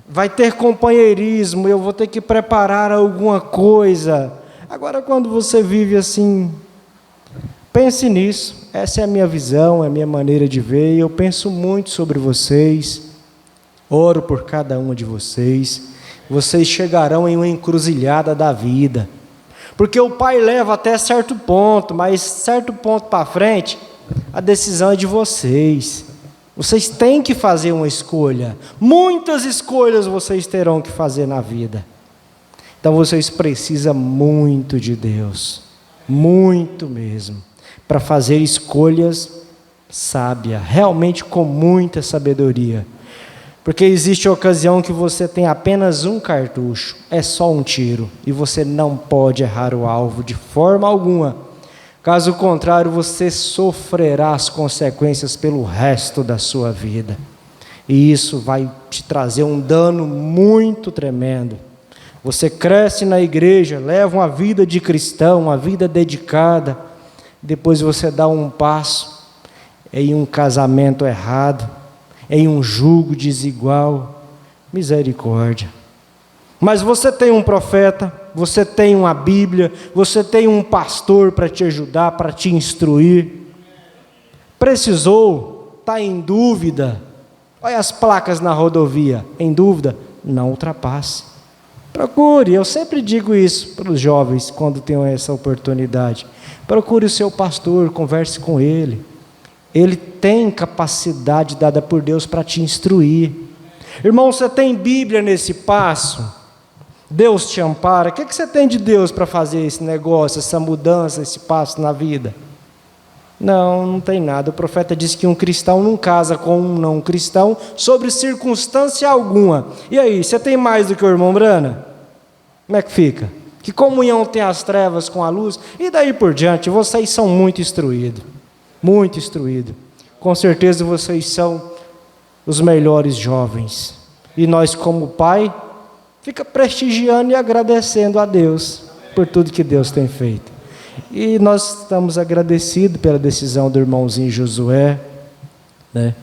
vai ter companheirismo, eu vou ter que preparar alguma coisa. Agora, quando você vive assim, pense nisso. Essa é a minha visão, é a minha maneira de ver. Eu penso muito sobre vocês. Oro por cada uma de vocês. Vocês chegarão em uma encruzilhada da vida. Porque o pai leva até certo ponto, mas certo ponto para frente, a decisão é de vocês. Vocês têm que fazer uma escolha. Muitas escolhas vocês terão que fazer na vida. Então vocês precisam muito de Deus, muito mesmo, para fazer escolhas sábias, realmente com muita sabedoria. Porque existe a ocasião que você tem apenas um cartucho, é só um tiro, e você não pode errar o alvo de forma alguma. Caso contrário, você sofrerá as consequências pelo resto da sua vida. E isso vai te trazer um dano muito tremendo. Você cresce na igreja, leva uma vida de cristão, uma vida dedicada, depois você dá um passo em um casamento errado, em um jugo desigual. Misericórdia. Mas você tem um profeta, você tem uma Bíblia, você tem um pastor para te ajudar, para te instruir. Precisou, está em dúvida, olha as placas na rodovia, em dúvida, não ultrapasse. Procure, eu sempre digo isso para os jovens quando tenham essa oportunidade. Procure o seu pastor, converse com ele. Ele tem capacidade dada por Deus para te instruir. Irmão, você tem Bíblia nesse passo? Deus te ampara. O que você tem de Deus para fazer esse negócio, essa mudança, esse passo na vida? Não tem nada. O profeta diz que um cristão não casa com um não cristão sobre circunstância alguma. E aí, você tem mais do que o irmão Brana? Como é que fica? Que comunhão tem as trevas com a luz? E daí por diante, vocês são muito instruídos. Muito instruídos. Com certeza vocês são os melhores jovens. E nós, como pai, fica prestigiando e agradecendo a Deus por tudo que Deus tem feito. E nós estamos agradecidos pela decisão do irmãozinho Josué, né?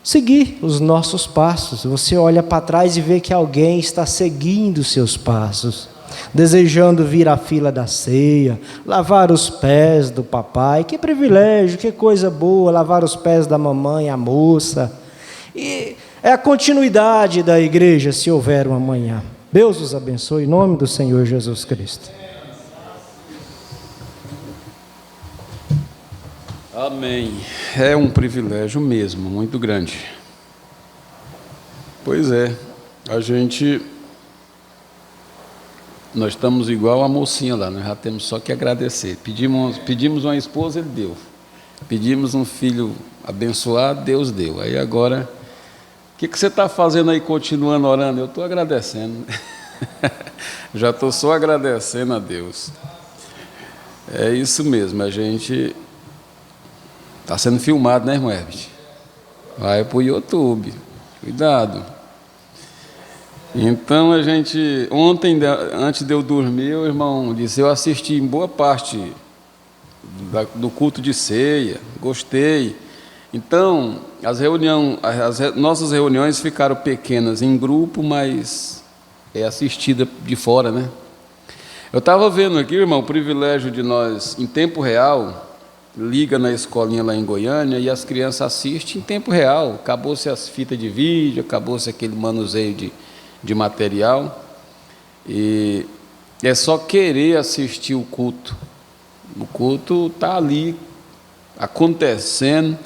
Seguir os nossos passos. Você olha para trás e vê que alguém está seguindo os seus passos, desejando vir à fila da ceia, lavar os pés do papai. Que privilégio, que coisa boa, lavar os pés da mamãe, a moça. E é a continuidade da igreja, se houver um amanhã. Deus os abençoe, em nome do Senhor Jesus Cristo. Amém. É um privilégio mesmo, muito grande. Pois é, nós estamos igual a mocinha lá, nós já temos só que agradecer. Pedimos uma esposa, Ele deu. Pedimos um filho abençoado, Deus deu. Aí agora, o que você está fazendo aí, continuando orando? Eu estou agradecendo. Já estou só agradecendo a Deus. É isso mesmo, a gente está sendo filmado, né, irmão Herbert? Vai para o YouTube, cuidado. Então a gente, ontem, antes de eu dormir, o irmão disse, eu assisti em boa parte do culto de ceia, gostei. Então, nossas reuniões ficaram pequenas em grupo, mas é assistida de fora, né? Eu estava vendo aqui, irmão, o privilégio de nós, em tempo real, liga na escolinha lá em Goiânia e as crianças assistem em tempo real. Acabou-se as fitas de vídeo, acabou-se aquele manuseio de material, e é só querer assistir o culto. O culto está ali, acontecendo.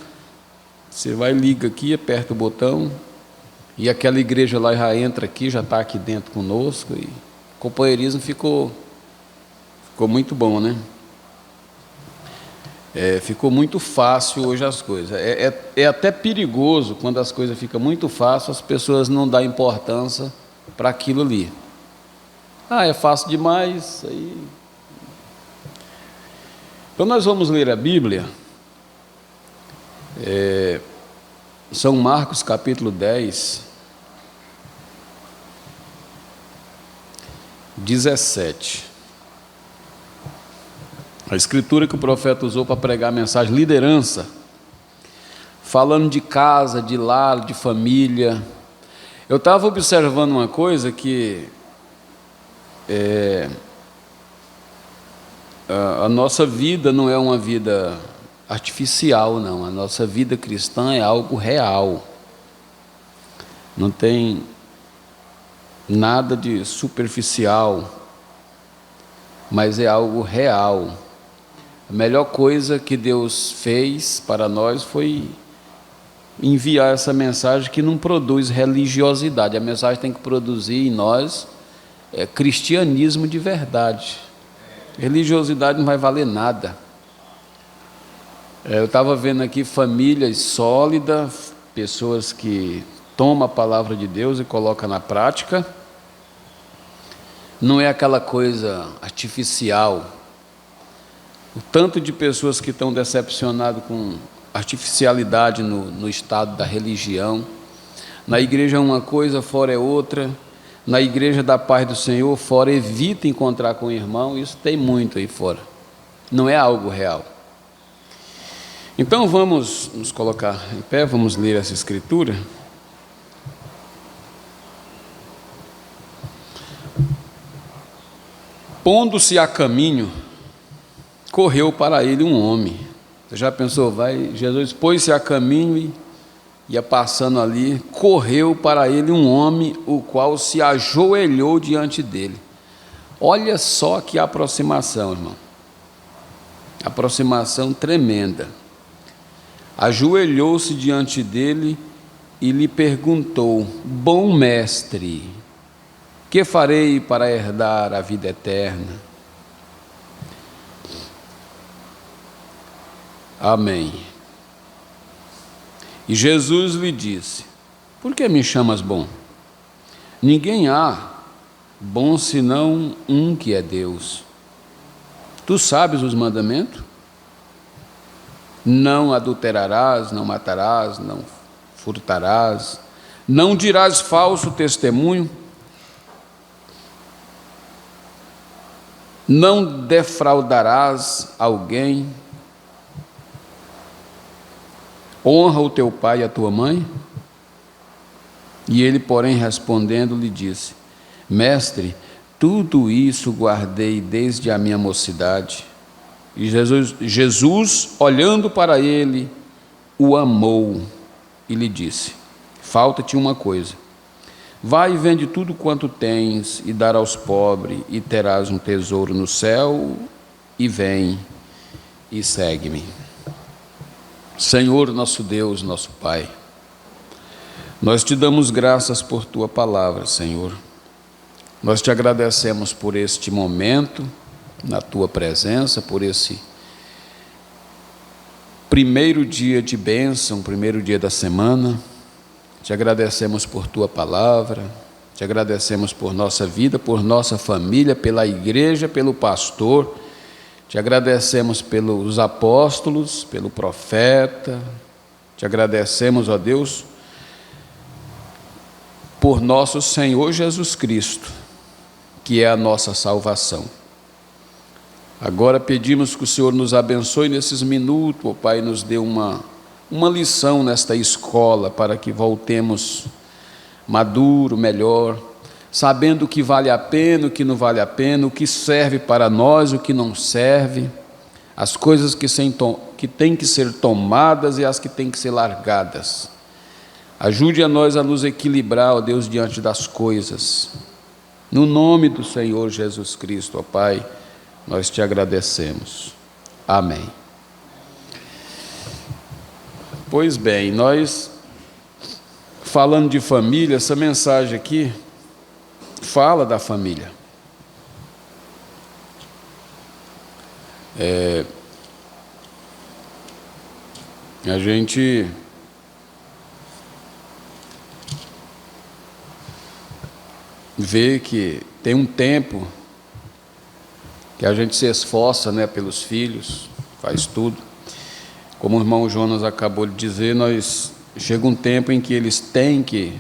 Você vai, liga aqui, aperta o botão, e aquela igreja lá já entra aqui, já está aqui dentro conosco, e o companheirismo ficou muito bom, né? Ficou muito fácil hoje as coisas. É até perigoso quando as coisas ficam muito fáceis, as pessoas não dão importância para aquilo ali. É fácil demais. Aí. Então nós vamos ler a Bíblia. São Marcos capítulo 10, 17. A escritura que o profeta usou para pregar a mensagem liderança, falando de casa, de lar, de família. Eu estava observando uma coisa que a nossa vida não é uma vida artificial, não. A nossa vida cristã é algo real. Não tem nada de superficial. mas é algo real. A melhor coisa que Deus fez para nós foi enviar essa mensagem que não produz religiosidade. A mensagem tem que produzir em nós cristianismo de verdade. Religiosidade não vai valer nada. Eu estava vendo aqui famílias sólidas, pessoas que tomam a palavra de Deus e colocam na prática. Não é aquela coisa artificial. O tanto de pessoas que estão decepcionadas com artificialidade no estado da religião. Na igreja é uma coisa, fora é outra. Na igreja da paz do Senhor, fora evita encontrar com o irmão. Isso tem muito aí fora. Não é algo real. Então vamos nos colocar em pé, vamos ler essa escritura. Pondo-se a caminho, correu para ele um homem. Você já pensou? Jesus pôs-se a caminho e ia passando ali, correu para ele um homem, o qual se ajoelhou diante dele. Olha só que aproximação, irmão. Aproximação tremenda. Ajoelhou-se diante dele e lhe perguntou: bom mestre, que farei para herdar a vida eterna? Amém. E Jesus lhe disse: por que me chamas bom? Ninguém há bom senão um que é Deus. Tu sabes os mandamentos? Não adulterarás, não matarás, não furtarás, não dirás falso testemunho, não defraudarás alguém, honra o teu pai e a tua mãe. E ele, porém, respondendo, lhe disse: mestre, tudo isso guardei desde a minha mocidade. E Jesus, olhando para ele, o amou e lhe disse: falta-te uma coisa. Vai e vende tudo quanto tens e dá aos pobres, e terás um tesouro no céu, e vem e segue-me. Senhor, nosso Deus, nosso Pai, nós te damos graças por tua palavra, Senhor. Nós te agradecemos por este momento na tua presença, por esse primeiro dia de bênção, primeiro dia da semana. Te agradecemos por tua palavra, te agradecemos por nossa vida, por nossa família, pela igreja, pelo pastor. Te agradecemos pelos apóstolos, pelo profeta. Te agradecemos, ó Deus, por nosso Senhor Jesus Cristo, que é a nossa salvação. Agora pedimos que o Senhor nos abençoe nesses minutos, ó Pai, nos dê uma lição nesta escola, para que voltemos maduro, melhor, sabendo o que vale a pena, o que não vale a pena, o que serve para nós, o que não serve, as coisas que têm que ser tomadas e as que têm que ser largadas. Ajude a nós a nos equilibrar, ó Deus, diante das coisas. No nome do Senhor Jesus Cristo, ó Pai, nós te agradecemos. Amém. Pois bem, nós, falando de família, essa mensagem aqui fala da família. A gente vê que tem um tempo que a gente se esforça, né, pelos filhos, faz tudo. Como o irmão Jonas acabou de dizer, chega um tempo em que eles têm que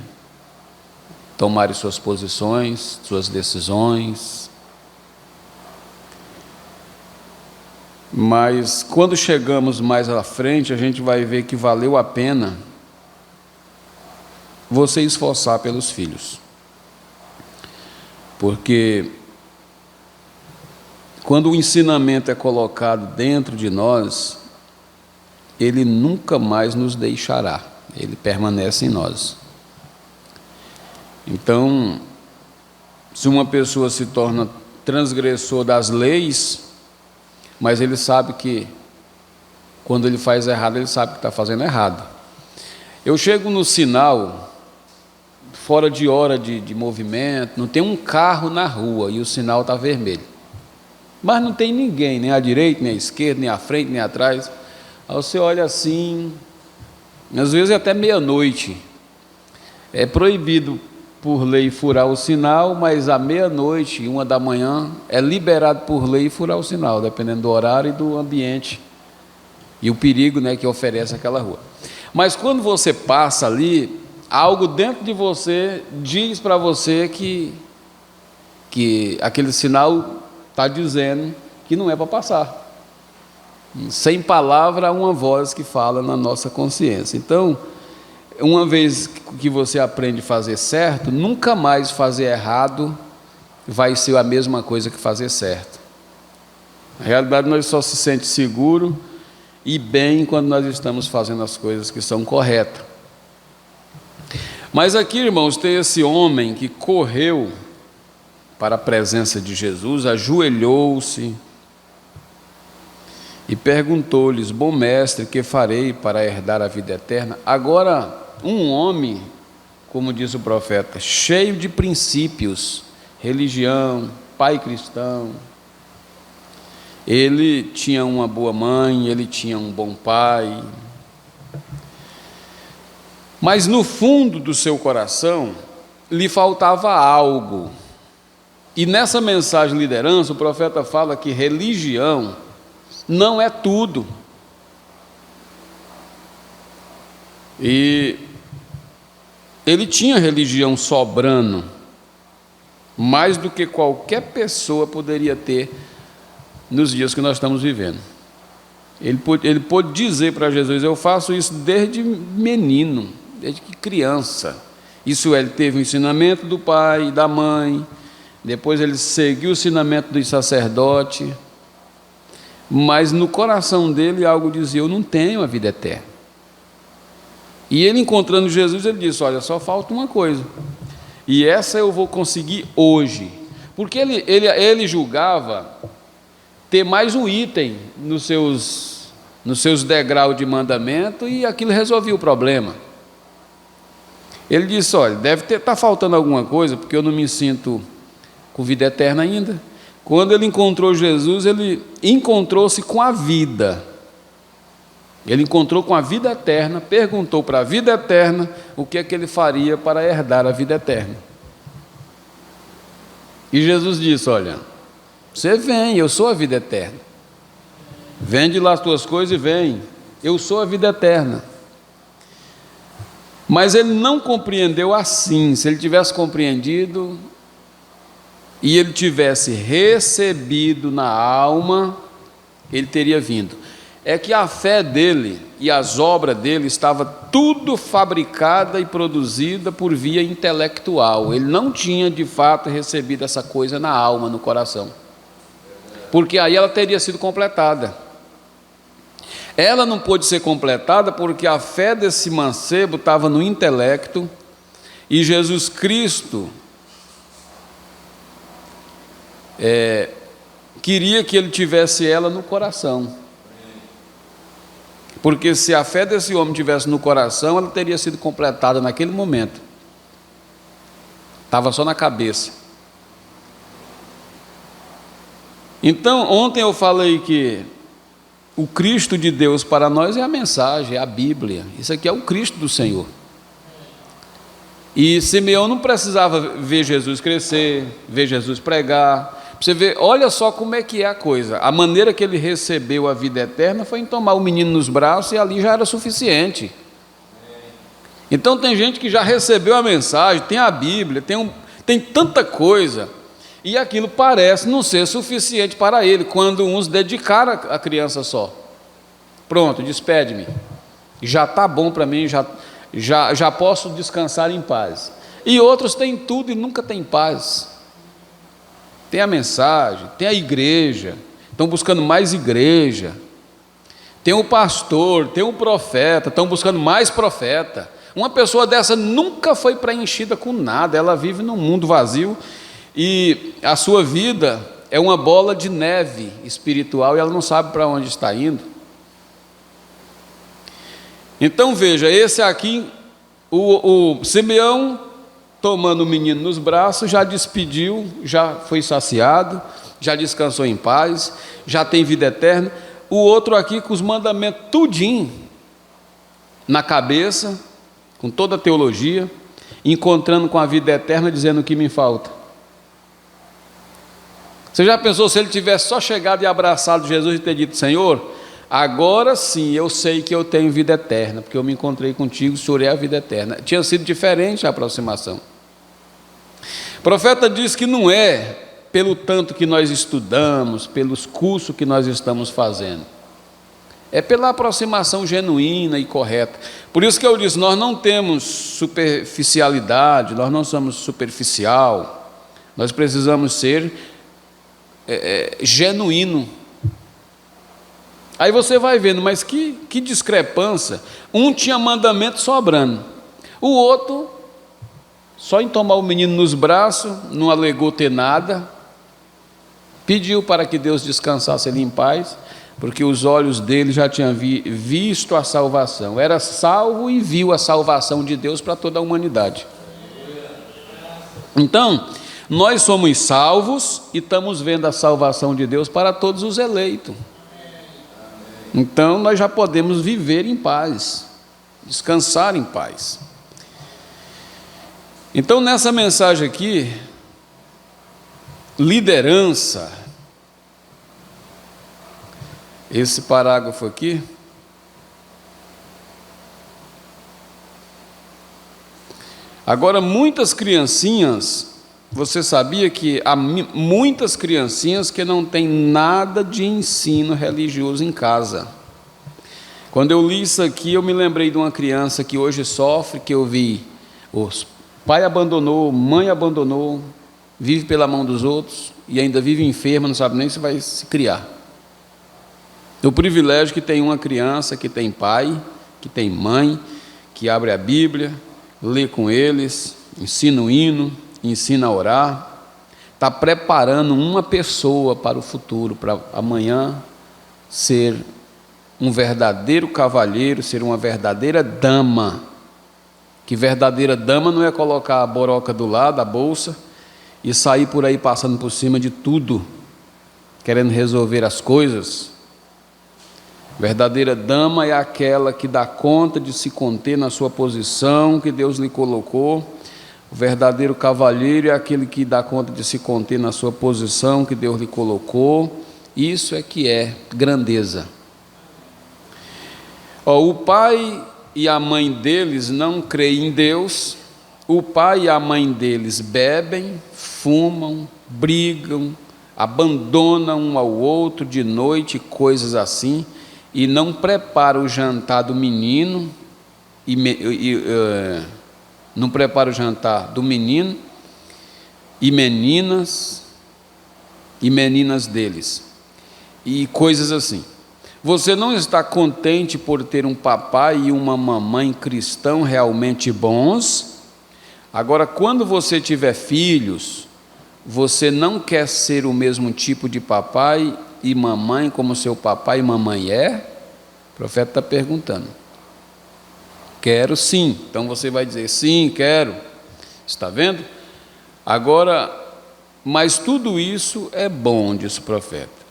tomar suas posições, suas decisões. Mas quando chegamos mais à frente, a gente vai ver que valeu a pena você esforçar pelos filhos. Porque quando o ensinamento é colocado dentro de nós, ele nunca mais nos deixará, ele permanece em nós. Então, se uma pessoa se torna transgressor das leis, mas ele sabe que quando ele faz errado, ele sabe que está fazendo errado. Eu chego no sinal, fora de hora de movimento, não tem um carro na rua e o sinal está vermelho. Mas não tem ninguém, nem à direita, nem à esquerda, nem à frente, nem atrás. Aí você olha assim, às vezes é até meia-noite. É proibido por lei furar o sinal, mas à meia-noite, 1h, é liberado por lei furar o sinal, dependendo do horário e do ambiente e o perigo, né, que oferece aquela rua. Mas quando você passa ali, algo dentro de você diz para você que aquele sinal está dizendo que não é para passar. Sem palavra, há uma voz que fala na nossa consciência. Então, uma vez que você aprende a fazer certo, nunca mais fazer errado vai ser a mesma coisa que fazer certo. Na realidade, nós só se sente seguro e bem quando nós estamos fazendo as coisas que são corretas. Mas aqui, irmãos, tem esse homem que correu para a presença de Jesus, ajoelhou-se e perguntou-lhes: bom mestre, que farei para herdar a vida eterna? Agora, um homem, como diz o profeta, cheio de princípios, religião, pai cristão, ele tinha uma boa mãe, ele tinha um bom pai, mas no fundo do seu coração lhe faltava algo. E nessa mensagem de liderança, o profeta fala que religião não é tudo. E ele tinha religião sobrando, mais do que qualquer pessoa poderia ter nos dias que nós estamos vivendo. Ele pôde dizer para Jesus: eu faço isso desde menino, desde criança. Isso ele teve o ensinamento do pai e da mãe, depois ele seguiu o ensinamento do sacerdote, mas no coração dele algo dizia: eu não tenho a vida eterna. E ele, encontrando Jesus, ele disse: olha, só falta uma coisa, e essa eu vou conseguir hoje. Porque ele julgava ter mais um item nos seus degraus de mandamento, e aquilo resolvia o problema. Ele disse: olha, deve estar faltando alguma coisa, porque eu não me sinto com vida eterna ainda. Quando ele encontrou Jesus, ele encontrou-se com a vida. Ele encontrou com a vida eterna, perguntou para a vida eterna o que é que ele faria para herdar a vida eterna. E Jesus disse: olha, você vem, eu sou a vida eterna. Vende lá as tuas coisas e vem, eu sou a vida eterna. Mas ele não compreendeu assim. Se ele tivesse compreendido e ele tivesse recebido na alma, ele teria vindo. É que a fé dele e as obras dele estava tudo fabricada e produzida por via intelectual. Ele não tinha de fato recebido essa coisa na alma, no coração, porque aí ela teria sido completada. Ela não pôde ser completada porque a fé desse mancebo estava no intelecto, e Jesus Cristo queria que ele tivesse ela no coração. Porque se a fé desse homem tivesse no coração, ela teria sido completada naquele momento. Estava só na cabeça. Então, ontem eu falei que o Cristo de Deus para nós é a mensagem, é a Bíblia. Isso aqui é o Cristo do Senhor. E Simeão não precisava ver Jesus crescer, ver Jesus pregar. Você vê, olha só como é que é a coisa. A maneira que ele recebeu a vida eterna foi em tomar o menino nos braços, e ali já era suficiente. Então tem gente que já recebeu a mensagem, tem a Bíblia, tem tanta coisa, e aquilo parece não ser suficiente para ele, quando uns dedicaram a criança só. Pronto, despede-me, já está bom para mim, já posso descansar em paz. E outros têm tudo e nunca têm paz. Tem a mensagem, tem a igreja, estão buscando mais igreja, tem o pastor, tem o profeta, estão buscando mais profeta. Uma pessoa dessa nunca foi preenchida com nada, ela vive num mundo vazio, e a sua vida é uma bola de neve espiritual e ela não sabe para onde está indo. Então veja, esse aqui, o Simeão, tomando o menino nos braços, já despediu, já foi saciado, já descansou em paz, já tem vida eterna. O outro aqui com os mandamentos tudinho na cabeça, com toda a teologia, encontrando com a vida eterna, dizendo o que me falta. Você já pensou se ele tivesse só chegado e abraçado Jesus e ter dito: Senhor, agora sim eu sei que eu tenho vida eterna, porque eu me encontrei contigo, o Senhor é a vida eterna. Tinha sido diferente a aproximação. O profeta diz que não é pelo tanto que nós estudamos, pelos cursos que nós estamos fazendo, é pela aproximação genuína e correta. Por isso que eu disse, nós não temos superficialidade, nós não somos superficial, nós precisamos ser genuíno. Aí você vai vendo, mas que discrepância. Um tinha mandamento sobrando, o outro, só em tomar o menino nos braços, não alegou ter nada, pediu para que Deus descansasse ele em paz, porque os olhos dele já tinham visto a salvação, era salvo e viu a salvação de Deus para toda a humanidade. Então, nós somos salvos e estamos vendo a salvação de Deus para todos os eleitos. Então, nós já podemos viver em paz, descansar em paz. Então, nessa mensagem aqui, liderança, esse parágrafo aqui, agora muitas criancinhas, você sabia que há muitas criancinhas que não têm nada de ensino religioso em casa. Quando eu li isso aqui, eu me lembrei de uma criança que hoje sofre, que eu vi, o pai abandonou, mãe abandonou, vive pela mão dos outros e ainda vive enferma, não sabe nem se vai se criar. O privilégio que tem uma criança que tem pai, que tem mãe, que abre a Bíblia, lê com eles, ensina o hino, ensina a orar, está preparando uma pessoa para o futuro, para amanhã ser um verdadeiro cavalheiro, ser uma verdadeira dama. Que verdadeira dama não é colocar a boroca do lado, a bolsa, e sair por aí passando por cima de tudo, querendo resolver as coisas. Verdadeira dama é aquela que dá conta de se conter na sua posição que Deus lhe colocou. O verdadeiro cavalheiro é aquele que dá conta de se conter na sua posição que Deus lhe colocou. Isso é que é grandeza. O pai e a mãe deles não creem em Deus. O pai e a mãe deles bebem, fumam, brigam, abandonam um ao outro de noite, coisas assim, e não prepara o jantar do menino, não prepara o jantar do menino e meninas deles, e coisas assim. Você não está contente por ter um papai e uma mamãe cristão realmente bons? Agora, quando você tiver filhos, você não quer ser o mesmo tipo de papai e mamãe como seu papai e mamãe é? O profeta está perguntando. Quero sim. Então você vai dizer, sim, quero. Está vendo? Agora, mas tudo isso é bom, diz o profeta.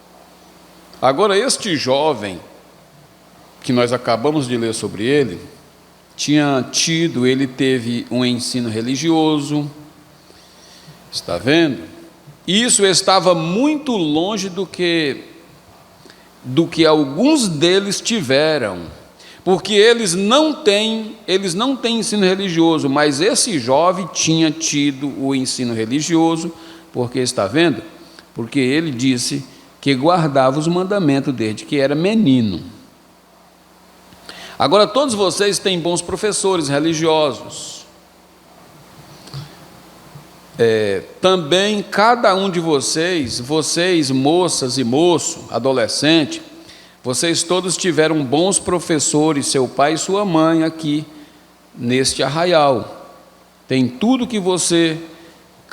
Agora, este jovem, que nós acabamos de ler sobre ele, ele teve um ensino religioso, está vendo? Isso estava muito longe do que alguns deles tiveram, porque eles não têm ensino religioso, mas esse jovem tinha tido o ensino religioso, porque está vendo? Porque ele disse que guardava os mandamentos desde que era menino. Agora, todos vocês têm bons professores religiosos. Também cada um de vocês, moças e moço, adolescente, vocês todos tiveram bons professores, seu pai e sua mãe aqui, neste arraial. Tem tudo que você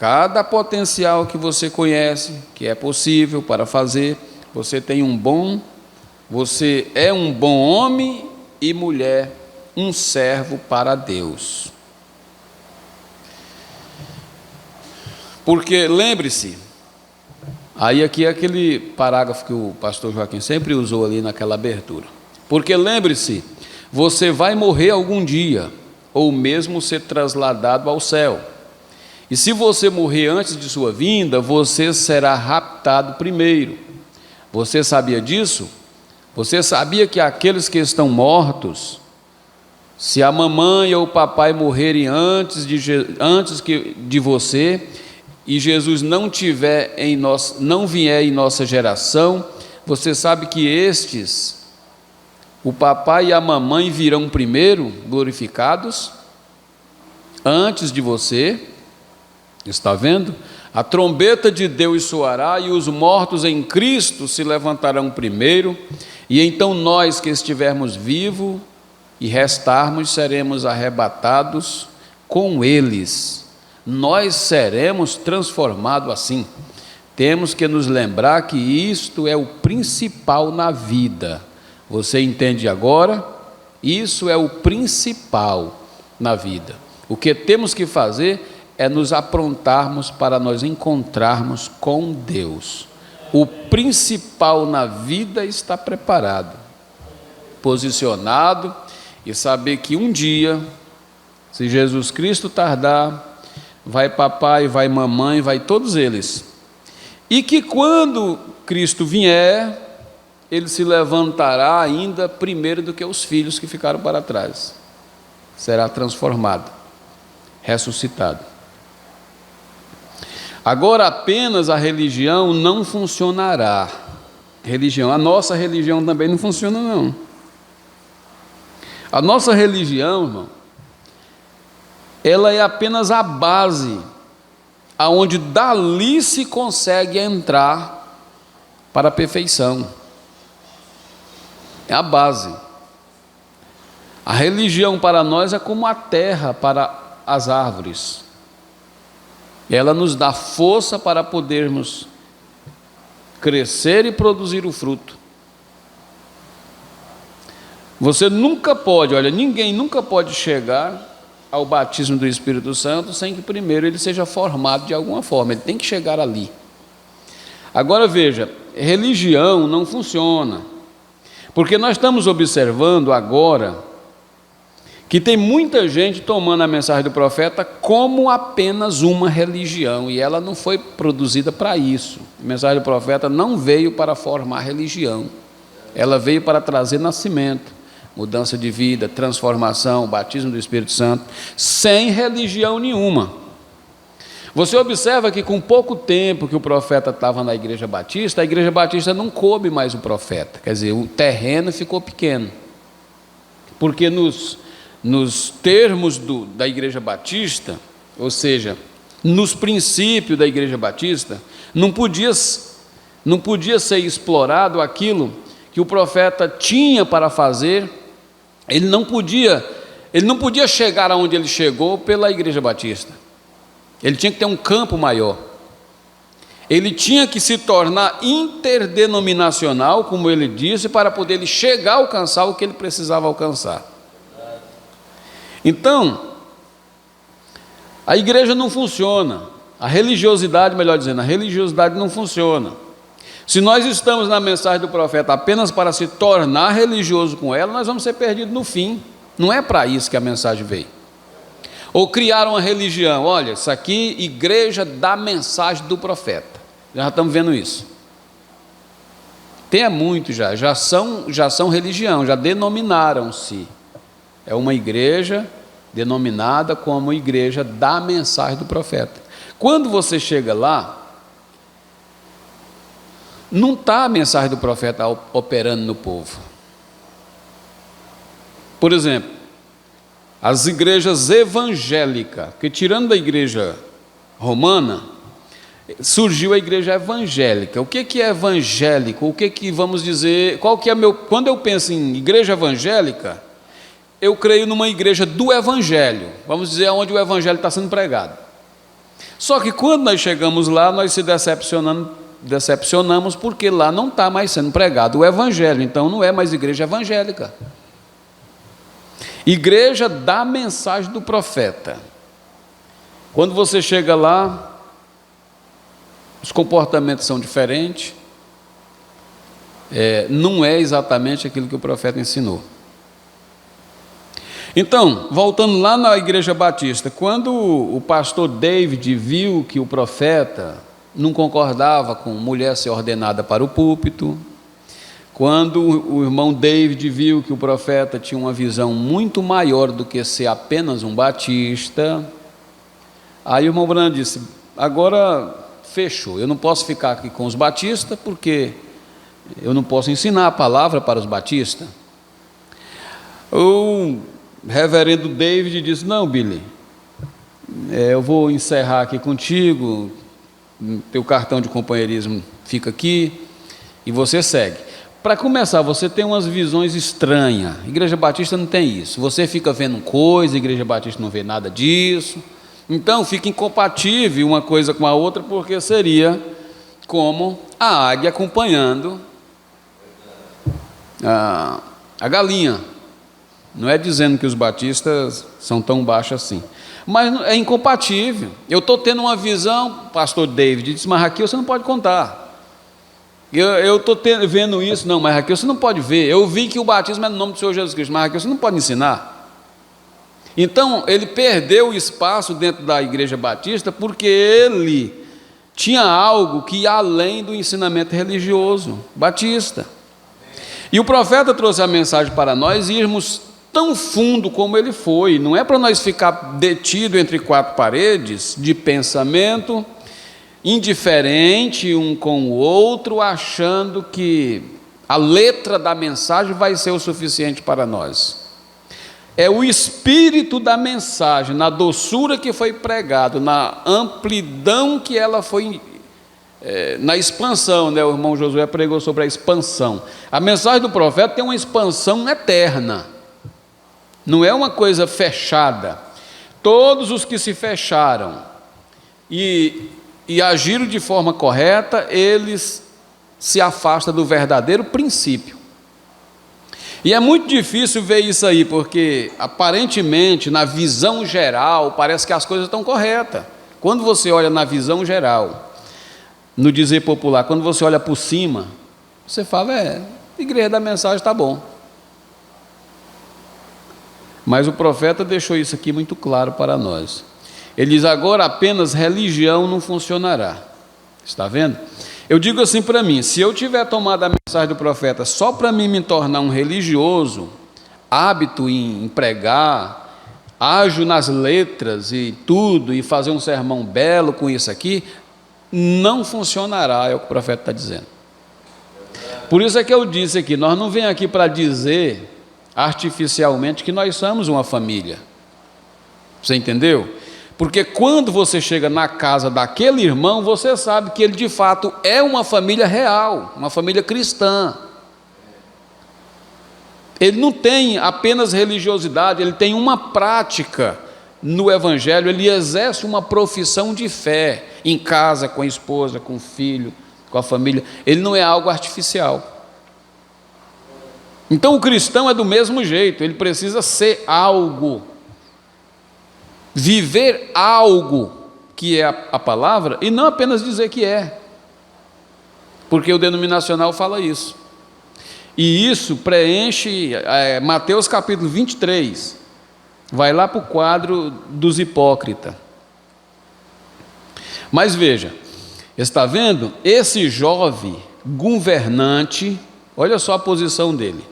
cada potencial que você conhece, que é possível para fazer, você é um bom homem e mulher, um servo para Deus. Porque lembre-se, aí aqui é aquele parágrafo que o pastor Joaquim sempre usou ali naquela abertura. Porque lembre-se, você vai morrer algum dia, ou mesmo ser trasladado ao céu. E se você morrer antes de sua vinda, você será raptado primeiro. Você sabia disso? Você sabia que aqueles que estão mortos, se a mamãe ou o papai morrerem antes de você, e Jesus não vier em nossa geração, você sabe que estes, o papai e a mamãe, virão primeiro glorificados, antes de você. Está vendo? A trombeta de Deus soará e os mortos em Cristo se levantarão primeiro, e então nós que estivermos vivos e restarmos seremos arrebatados com eles. Nós seremos transformados assim. Temos que nos lembrar que isto é o principal na vida. Você entende agora? Isso é o principal na vida. O que temos que fazer é nos aprontarmos para nós encontrarmos com Deus. O principal na vida está preparado, posicionado, e saber que um dia, se Jesus Cristo tardar, vai papai, vai mamãe, vai todos eles. E que quando Cristo vier, ele se levantará ainda primeiro do que os filhos que ficaram para trás. Será transformado, ressuscitado. Agora apenas a religião não funcionará. A nossa religião também não funciona, não. A nossa religião, irmão, ela é apenas a base, aonde dali se consegue entrar para a perfeição. É a base. A religião para nós é como a terra para as árvores. Ela nos dá força para podermos crescer e produzir o fruto. Você nunca pode, ninguém nunca pode chegar ao batismo do Espírito Santo sem que primeiro ele seja formado de alguma forma, ele tem que chegar ali. Agora veja, religião não funciona, porque nós estamos observando agora que tem muita gente tomando a mensagem do profeta como apenas uma religião, e ela não foi produzida para isso. A mensagem do profeta não veio para formar religião, ela veio para trazer nascimento, mudança de vida, transformação, batismo do Espírito Santo, sem religião nenhuma. Você observa que com pouco tempo que o profeta estava na Igreja Batista, a Igreja Batista não coube mais o profeta, quer dizer, o terreno ficou pequeno, porque nos termos da Igreja Batista, ou seja, nos princípios da Igreja Batista, não podia ser explorado aquilo que o profeta tinha para fazer. Ele não podia chegar aonde ele chegou pela Igreja Batista. Ele tinha que ter um campo maior. Ele tinha que se tornar interdenominacional, como ele disse, para poder chegar a alcançar o que ele precisava alcançar. Então, a igreja não funciona, a religiosidade não funciona. Se nós estamos na mensagem do profeta apenas para se tornar religioso com ela, nós vamos ser perdidos no fim. Não é para isso que a mensagem veio. Ou criaram uma religião, olha, isso aqui, igreja da mensagem do profeta. Já estamos vendo isso. Tem muito já são religião, já denominaram-se. É uma igreja denominada como igreja da mensagem do profeta. Quando você chega lá, não está a mensagem do profeta operando no povo. Por exemplo, as igrejas evangélicas, que tirando da igreja romana, surgiu a igreja evangélica. O que é evangélico? O que vamos dizer? Quando eu penso em igreja evangélica, eu creio numa igreja do evangelho. Vamos dizer onde o evangelho está sendo pregado. Só que quando nós chegamos lá, nós se decepcionamos porque lá não está mais sendo pregado o Evangelho, então não é mais igreja evangélica. Igreja da mensagem do profeta. Quando você chega lá, os comportamentos são diferentes, não é exatamente aquilo que o profeta ensinou. Então, voltando lá na Igreja Batista, quando o pastor David viu que o profeta não concordava com mulher ser ordenada para o púlpito, quando o irmão David viu que o profeta tinha uma visão muito maior do que ser apenas um batista, aí o irmão Branham disse: agora fechou, eu não posso ficar aqui com os batistas, porque eu não posso ensinar a palavra para os batistas. O reverendo David disse: não, Billy, eu vou encerrar aqui contigo, teu cartão de companheirismo fica aqui, e você segue. Para começar, você tem umas visões estranhas, Igreja Batista não tem isso, você fica vendo coisa, Igreja Batista não vê nada disso, então fica incompatível uma coisa com a outra, porque seria como a águia acompanhando a galinha. Não é dizendo que os batistas são tão baixos assim, mas é incompatível. Eu estou tendo uma visão, pastor David disse: mas aqui você não pode contar. Eu estou vendo isso, não, mas aqui você não pode ver. Eu vi que o batismo é no nome do Senhor Jesus Cristo, mas aqui você não pode ensinar. Então, ele perdeu o espaço dentro da Igreja Batista, porque ele tinha algo que ia além do ensinamento religioso batista. E o profeta trouxe a mensagem para nós irmos tão fundo como ele foi. Não é para nós ficar detido entre quatro paredes de pensamento, indiferente um com o outro, achando que a letra da mensagem vai ser o suficiente para nós. É o espírito da mensagem, na doçura que foi pregado, na amplidão que ela foi, na expansão, né? O irmão Josué pregou sobre a expansão. A mensagem do profeta tem uma expansão eterna, não é uma coisa fechada. Todos os que se fecharam e agiram de forma correta, eles se afastam do verdadeiro princípio. E é muito difícil ver isso aí, porque aparentemente, na visão geral, parece que as coisas estão corretas. Quando você olha na visão geral, no dizer popular, quando você olha por cima, você fala: igreja da mensagem está bom. Mas o profeta deixou isso aqui muito claro para nós. Ele diz: agora apenas religião não funcionará. Está vendo? Eu digo assim para mim: se eu tiver tomado a mensagem do profeta só para mim me tornar um religioso, hábito em pregar, ágil nas letras e tudo, e fazer um sermão belo com isso aqui, não funcionará, é o que o profeta está dizendo. Por isso é que eu disse aqui, nós não vem aqui para dizer artificialmente que nós somos uma família. Você entendeu? Porque quando você chega na casa daquele irmão, você sabe que ele de fato é uma família real, uma família cristã. Ele não tem apenas religiosidade, ele tem uma prática no Evangelho, ele exerce uma profissão de fé em casa, com a esposa, com o filho, com a família. Ele não é algo artificial. Então o cristão é do mesmo jeito, ele precisa ser algo, viver algo que é a palavra, e não apenas dizer que é, porque o denominacional fala isso, e isso preenche Mateus capítulo 23, vai lá para o quadro dos hipócritas. Mas veja, está vendo? Esse jovem governante, olha só a posição dele.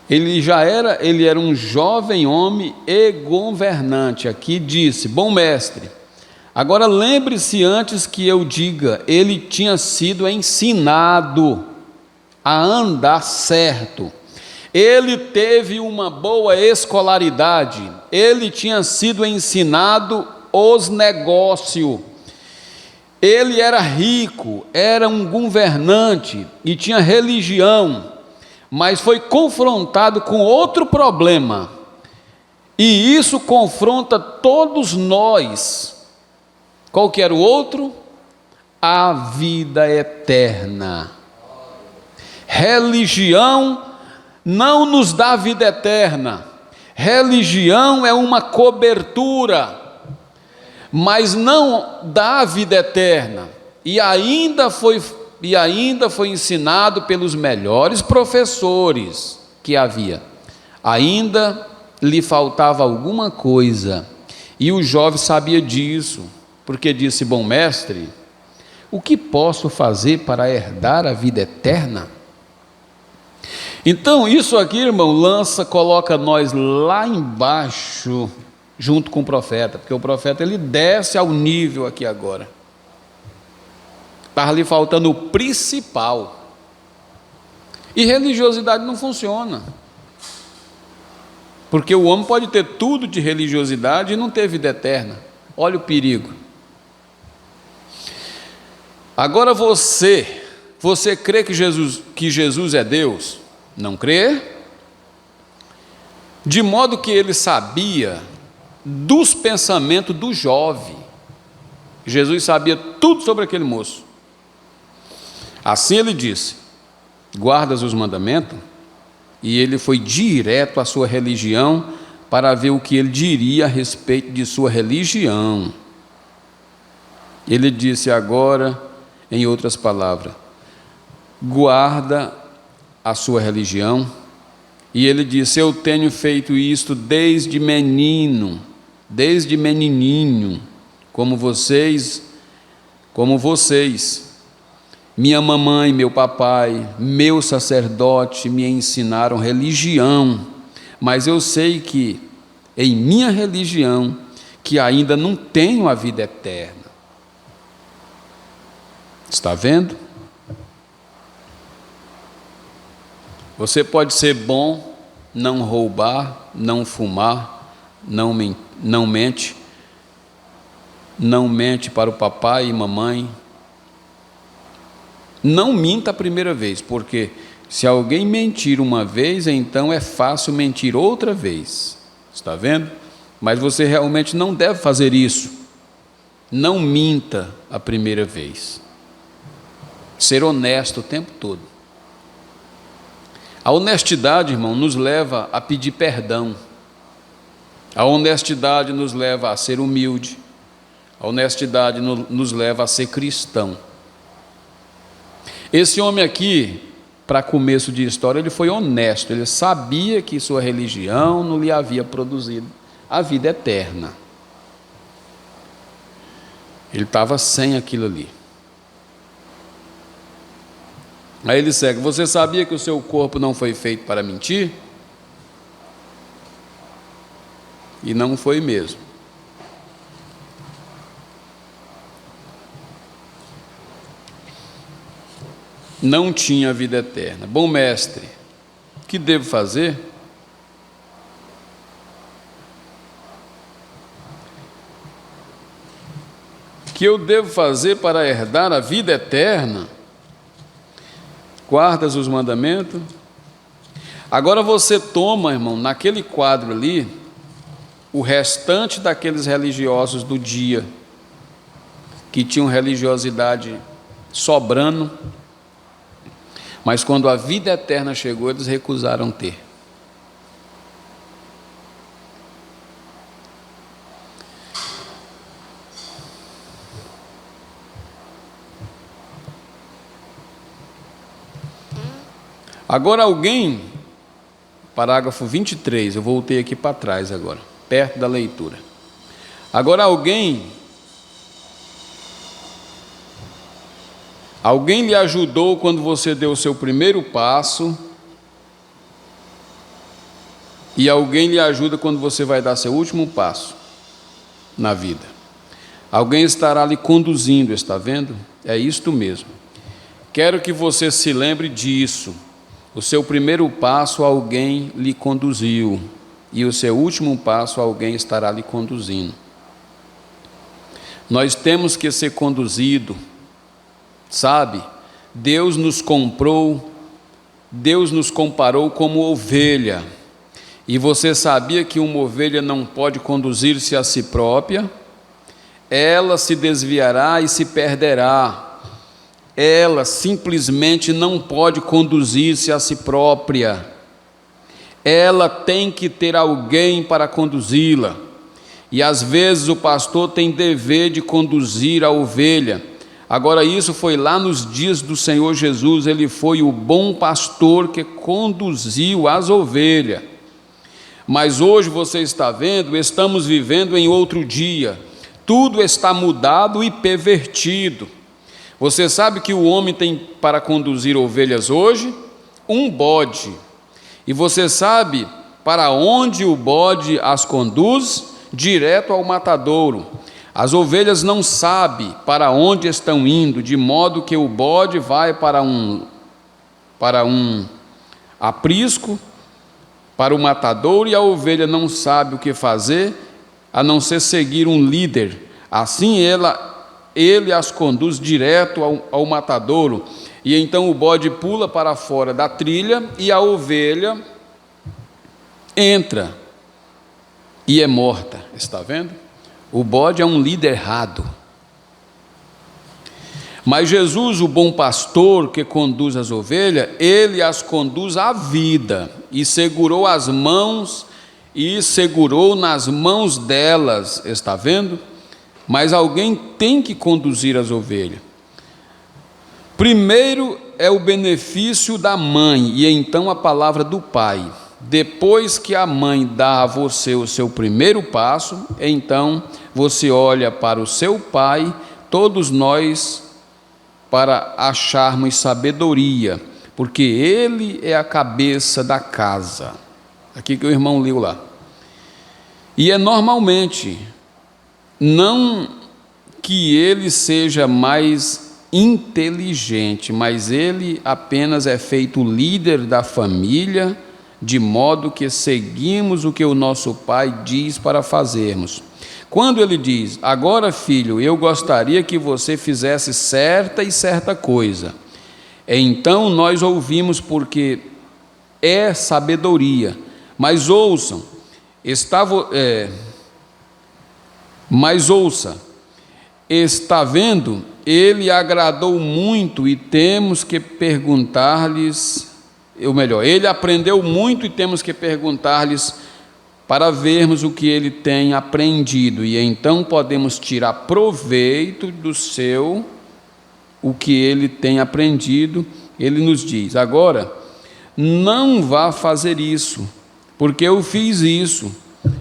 Ele era um jovem homem e governante. Aqui disse: bom mestre, agora lembre-se antes que eu diga, ele tinha sido ensinado a andar certo, ele teve uma boa escolaridade, ele tinha sido ensinado os negócios, ele era rico, era um governante e tinha religião, mas foi confrontado com outro problema, e isso confronta todos nós, Qual que era o outro? A vida eterna. Religião não nos dá vida eterna. Religião é uma cobertura, mas não dá vida eterna. E ainda foi ensinado pelos melhores professores que havia. Ainda lhe faltava alguma coisa. E o jovem sabia disso, porque disse: bom mestre, o que posso fazer para herdar a vida eterna? Então, isso aqui, irmão, coloca nós lá embaixo, junto com o profeta, porque o profeta ele desce ao nível aqui agora. Estava lhe faltando o principal. E religiosidade não funciona. Porque o homem pode ter tudo de religiosidade e não ter vida eterna. Olha o perigo. Agora você crê que Jesus é Deus? Não crê? De modo que ele sabia dos pensamentos do jovem. Jesus sabia tudo sobre aquele moço. Assim ele disse: guardas os mandamentos? E ele foi direto à sua religião para ver o que ele diria a respeito de sua religião. Ele disse agora, em outras palavras, guarda a sua religião. E ele disse: eu tenho feito isto desde menininho, como vocês. Minha mamãe, meu papai, meu sacerdote me ensinaram religião, mas eu sei que em minha religião, que ainda não tenho a vida eterna. Está vendo? Você pode ser bom, não roubar, não fumar, não mente para o papai e mamãe. Não minta a primeira vez, porque se alguém mentir uma vez, então é fácil mentir outra vez. Está vendo? Mas você realmente não deve fazer isso. Não minta a primeira vez. Ser honesto o tempo todo. A honestidade, irmão, nos leva a pedir perdão. A honestidade nos leva a ser humilde. A honestidade nos leva a ser cristão. Esse homem aqui, para começo de história, ele foi honesto. Ele sabia que sua religião não lhe havia produzido a vida eterna. Ele estava sem aquilo ali. Aí ele segue: você sabia que o seu corpo não foi feito para mentir? E não foi mesmo. Não tinha vida eterna. Bom mestre, o que devo fazer? O que eu devo fazer para herdar a vida eterna? Guardas os mandamentos? Agora você toma, irmão, naquele quadro ali, o restante daqueles religiosos do dia, que tinham religiosidade sobrando, mas quando a vida eterna chegou, eles recusaram ter. Agora alguém, parágrafo 23, eu voltei aqui para trás agora, perto da leitura. Agora alguém lhe ajudou quando você deu o seu primeiro passo, e alguém lhe ajuda quando você vai dar seu último passo na vida. Alguém estará lhe conduzindo, está vendo? É isto mesmo. Quero que você se lembre disso. O seu primeiro passo alguém lhe conduziu, e o seu último passo alguém estará lhe conduzindo. Nós temos que ser conduzidos. Sabe, Deus nos comprou, Deus nos comparou como ovelha. E você sabia que uma ovelha não pode conduzir-se a si própria? ela se desviará e se perderá. Ela simplesmente não pode conduzir-se a si própria. Ela tem que ter alguém para conduzi-la. E às vezes o pastor tem dever de conduzir a ovelha. Agora, isso foi lá nos dias do Senhor Jesus. Ele foi o bom pastor que conduziu as ovelhas. Mas hoje você está vendo, estamos vivendo em outro dia. Tudo está mudado e pervertido. Você sabe que o homem tem para conduzir ovelhas hoje? Um bode. E você sabe para onde o bode as conduz? Direto ao matadouro. As ovelhas não sabem para onde estão indo, de modo que o bode vai para um aprisco, para o matadouro, e a ovelha não sabe o que fazer, a não ser seguir um líder. Assim ele as conduz direto ao matadouro, e então o bode pula para fora da trilha, e a ovelha entra e é morta. Está vendo? O bode é um líder errado. Mas Jesus, o bom pastor que conduz as ovelhas, ele as conduz à vida, e segurou as mãos, e segurou nas mãos delas. Está vendo? Mas alguém tem que conduzir as ovelhas. Primeiro é o benefício da mãe, e então a palavra do pai. Depois que a mãe dá a você o seu primeiro passo, então você olha para o seu pai, todos nós, para acharmos sabedoria, porque ele é a cabeça da casa. Aqui que o irmão leu lá. E é normalmente, não que ele seja mais inteligente, mas ele apenas é feito líder da família, de modo que seguimos o que o nosso pai diz para fazermos. Quando ele diz: agora, filho, eu gostaria que você fizesse certa e certa coisa, então nós ouvimos, porque é sabedoria. Mas ouçam, está vendo? Ele agradou muito e temos que perguntar-lhes, ele aprendeu muito e temos que perguntar-lhes para vermos o que ele tem aprendido, e então podemos tirar proveito o que ele tem aprendido. Ele nos diz: agora, não vá fazer isso, porque eu fiz isso.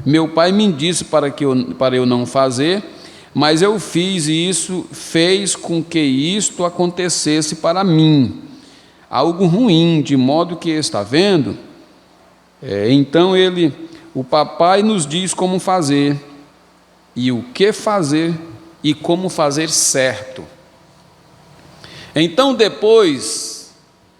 Meu pai me disse para eu não fazer, mas eu fiz, e isso fez com que isto acontecesse para mim. Algo ruim, de modo que, está vendo? Então o papai nos diz como fazer, e o que fazer, e como fazer certo. Então, depois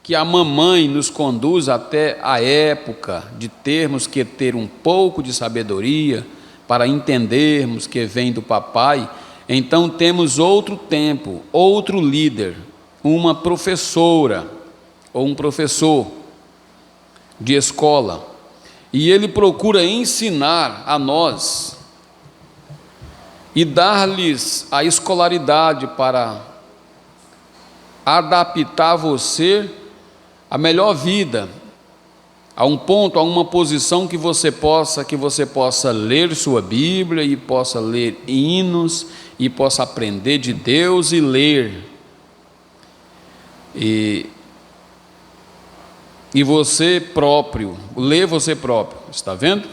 que a mamãe nos conduz até a época de termos que ter um pouco de sabedoria, para entendermos que vem do papai, então temos outro tempo, outro líder, uma professora, ou um professor de escola, e ele procura ensinar a nós e dar-lhes a escolaridade para adaptar você à melhor vida, a um ponto, a uma posição que você possa ler sua Bíblia, e possa ler hinos, e possa aprender de Deus e ler. E você próprio, ler você próprio, está vendo?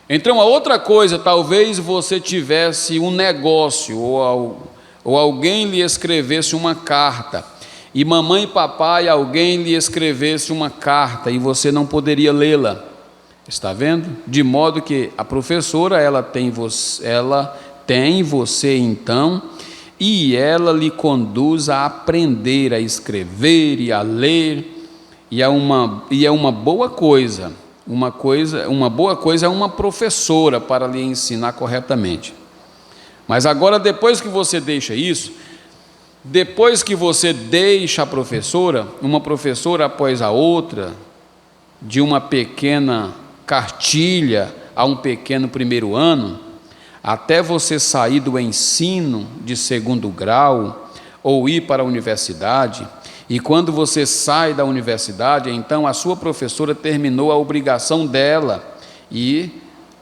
Então, a outra coisa, talvez você tivesse um negócio, ou alguém lhe escrevesse uma carta, e mamãe e papai, alguém lhe escrevesse uma carta, e você não poderia lê-la, está vendo? De modo que a professora, ela tem você então, e ela lhe conduz a aprender a escrever e a ler. E é uma boa coisa, uma boa coisa é uma professora para lhe ensinar corretamente. Mas agora, depois que você deixa isso, depois que você deixa a professora, uma professora após a outra, de uma pequena cartilha a um pequeno primeiro ano, até você sair do ensino de segundo grau ou ir para a universidade, e quando você sai da universidade, então a sua professora terminou a obrigação dela e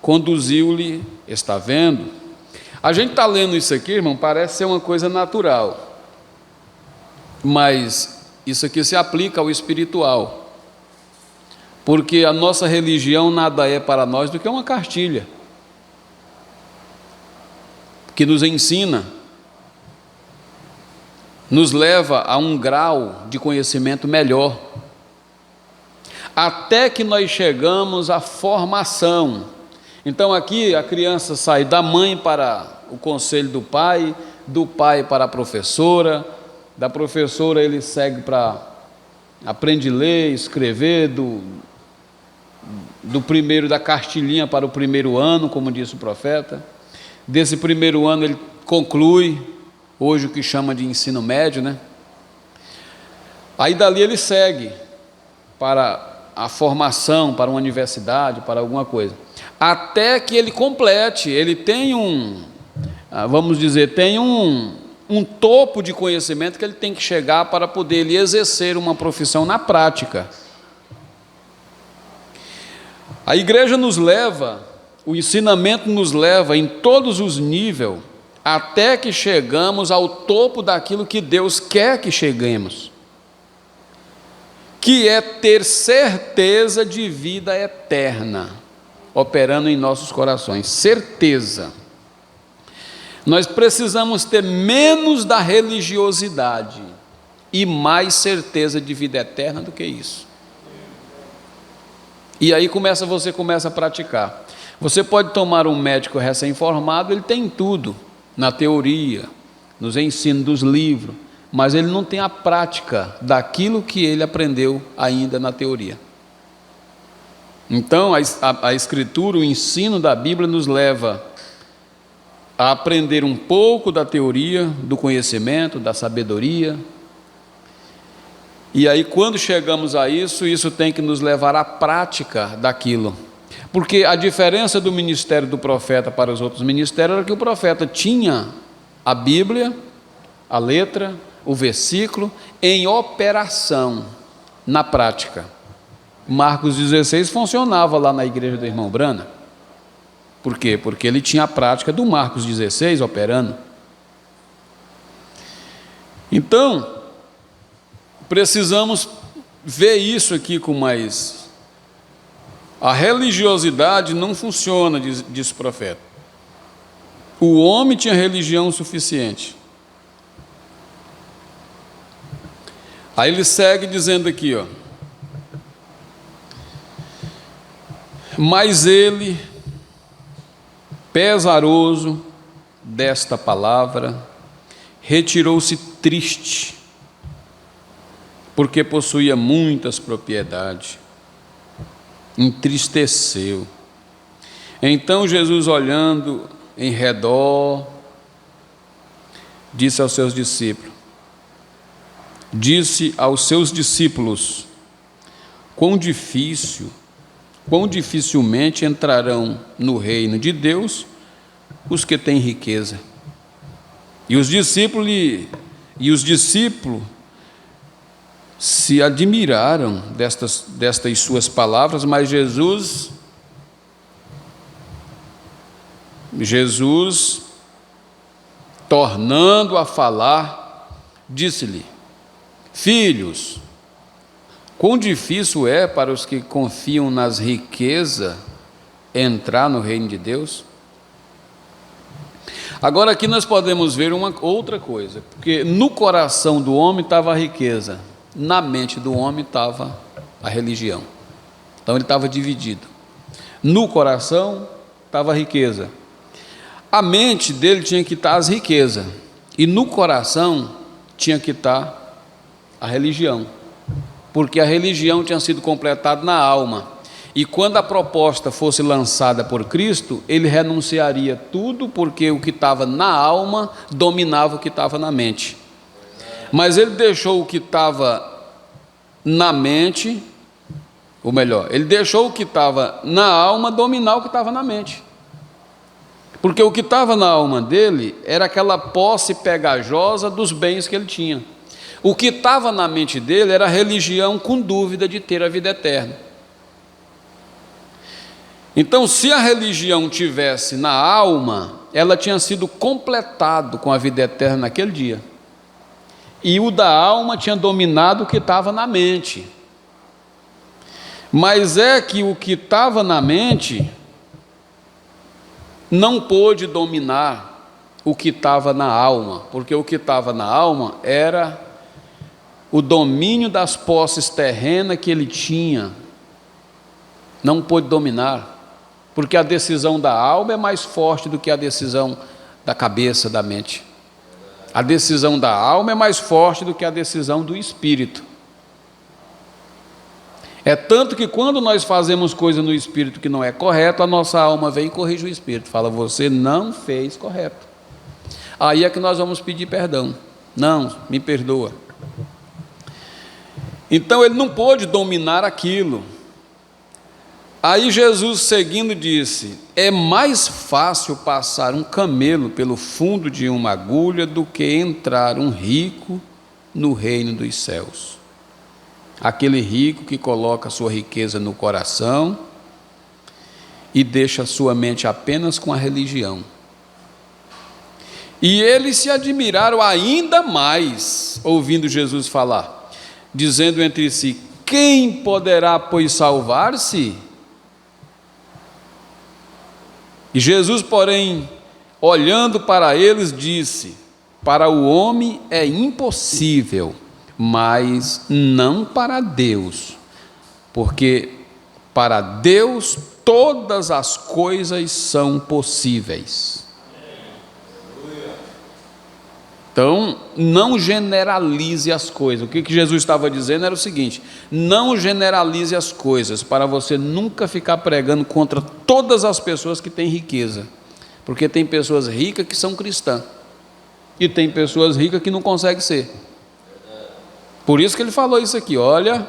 conduziu-lhe, está vendo? A gente está lendo isso aqui, irmão, parece ser uma coisa natural, mas isso aqui se aplica ao espiritual, porque a nossa religião nada é para nós do que uma cartilha, que nos ensina, nos leva a um grau de conhecimento melhor, até que nós chegamos à formação. Então aqui a criança sai da mãe para o conselho do pai para a professora, da professora ele segue para, aprende a ler, escrever, do primeiro, da cartilhinha para o primeiro ano, como disse o profeta. Desse primeiro ano ele conclui, hoje o que chama de ensino médio, né? Aí dali ele segue para a formação, para uma universidade, para alguma coisa, até que ele complete, ele tem vamos dizer, tem um topo de conhecimento que ele tem que chegar para poder ele exercer uma profissão na prática. A igreja nos leva, o ensinamento nos leva em todos os níveis, até que chegamos ao topo daquilo que Deus quer que cheguemos, que é ter certeza de vida eterna, operando em nossos corações, certeza. Nós precisamos ter menos da religiosidade e mais certeza de vida eterna do que isso. E aí você começa a praticar. Você pode tomar um médico recém-formado, ele tem tudo, na teoria, nos ensinos dos livros, mas ele não tem a prática daquilo que ele aprendeu ainda na teoria. Então, a Escritura, o ensino da Bíblia nos leva a aprender um pouco da teoria, do conhecimento, da sabedoria. E aí, quando chegamos a isso tem que nos levar à prática daquilo. Porque a diferença do ministério do profeta para os outros ministérios era que o profeta tinha a Bíblia, a letra, o versículo, em operação, na prática. Marcos 16 funcionava lá na igreja do irmão Brana. Por quê? Porque ele tinha a prática do Marcos 16 operando. Então, precisamos ver isso aqui com mais. A religiosidade não funciona, diz o profeta. O homem tinha religião suficiente. Aí ele segue dizendo aqui, ó. Mas ele, pesaroso desta palavra, retirou-se triste, porque possuía muitas propriedades, entristeceu. Então Jesus, olhando em redor, disse aos seus discípulos, quão dificilmente entrarão no reino de Deus os que têm riqueza. E os discípulos se admiraram destas suas palavras, mas Jesus, tornando a falar, disse-lhe: filhos, quão difícil é para os que confiam nas riquezas entrar no reino de Deus? Agora aqui nós podemos ver uma outra coisa, porque no coração do homem estava a riqueza, na mente do homem estava a religião. Então ele estava dividido. No coração estava a riqueza. A mente dele tinha que estar as riquezas, e no coração tinha que estar a religião, porque a religião tinha sido completada na alma, e quando a proposta fosse lançada por Cristo, ele renunciaria tudo, porque o que estava na alma dominava o que estava na mente. Mas ele deixou o que estava na mente, ou melhor, ele deixou o que estava na alma dominar o que estava na mente. Porque o que estava na alma dele era aquela posse pegajosa dos bens que ele tinha. O que estava na mente dele era a religião com dúvida de ter a vida eterna. Então, se a religião tivesse na alma, ela tinha sido completado com a vida eterna naquele dia. E o da alma tinha dominado o que estava na mente. Mas é que o que estava na mente não pôde dominar o que estava na alma, porque o que estava na alma era o domínio das posses terrenas que ele tinha. Não pôde dominar, porque a decisão da alma é mais forte do que a decisão da cabeça, da mente. A decisão da alma é mais forte do que a decisão do espírito. É tanto que quando nós fazemos coisa no espírito que não é correto, a nossa alma vem e corrige o espírito, fala, você não fez correto. Aí é que nós vamos pedir perdão. Não, me perdoa. Então ele não pôde dominar aquilo. Aí Jesus, seguindo, disse: é mais fácil passar um camelo pelo fundo de uma agulha do que entrar um rico no reino dos céus. Aquele rico que coloca sua riqueza no coração e deixa sua mente apenas com a religião. E eles se admiraram ainda mais, ouvindo Jesus falar, dizendo entre si: quem poderá, pois, salvar-se? E Jesus, porém, olhando para eles, disse: para o homem é impossível, mas não para Deus, porque para Deus todas as coisas são possíveis. Então, não generalize as coisas. O que Jesus estava dizendo era o seguinte: não generalize as coisas, para você nunca ficar pregando contra todas as pessoas que têm riqueza, porque tem pessoas ricas que são cristãs, e tem pessoas ricas que não conseguem ser. Por isso que ele falou isso aqui, olha,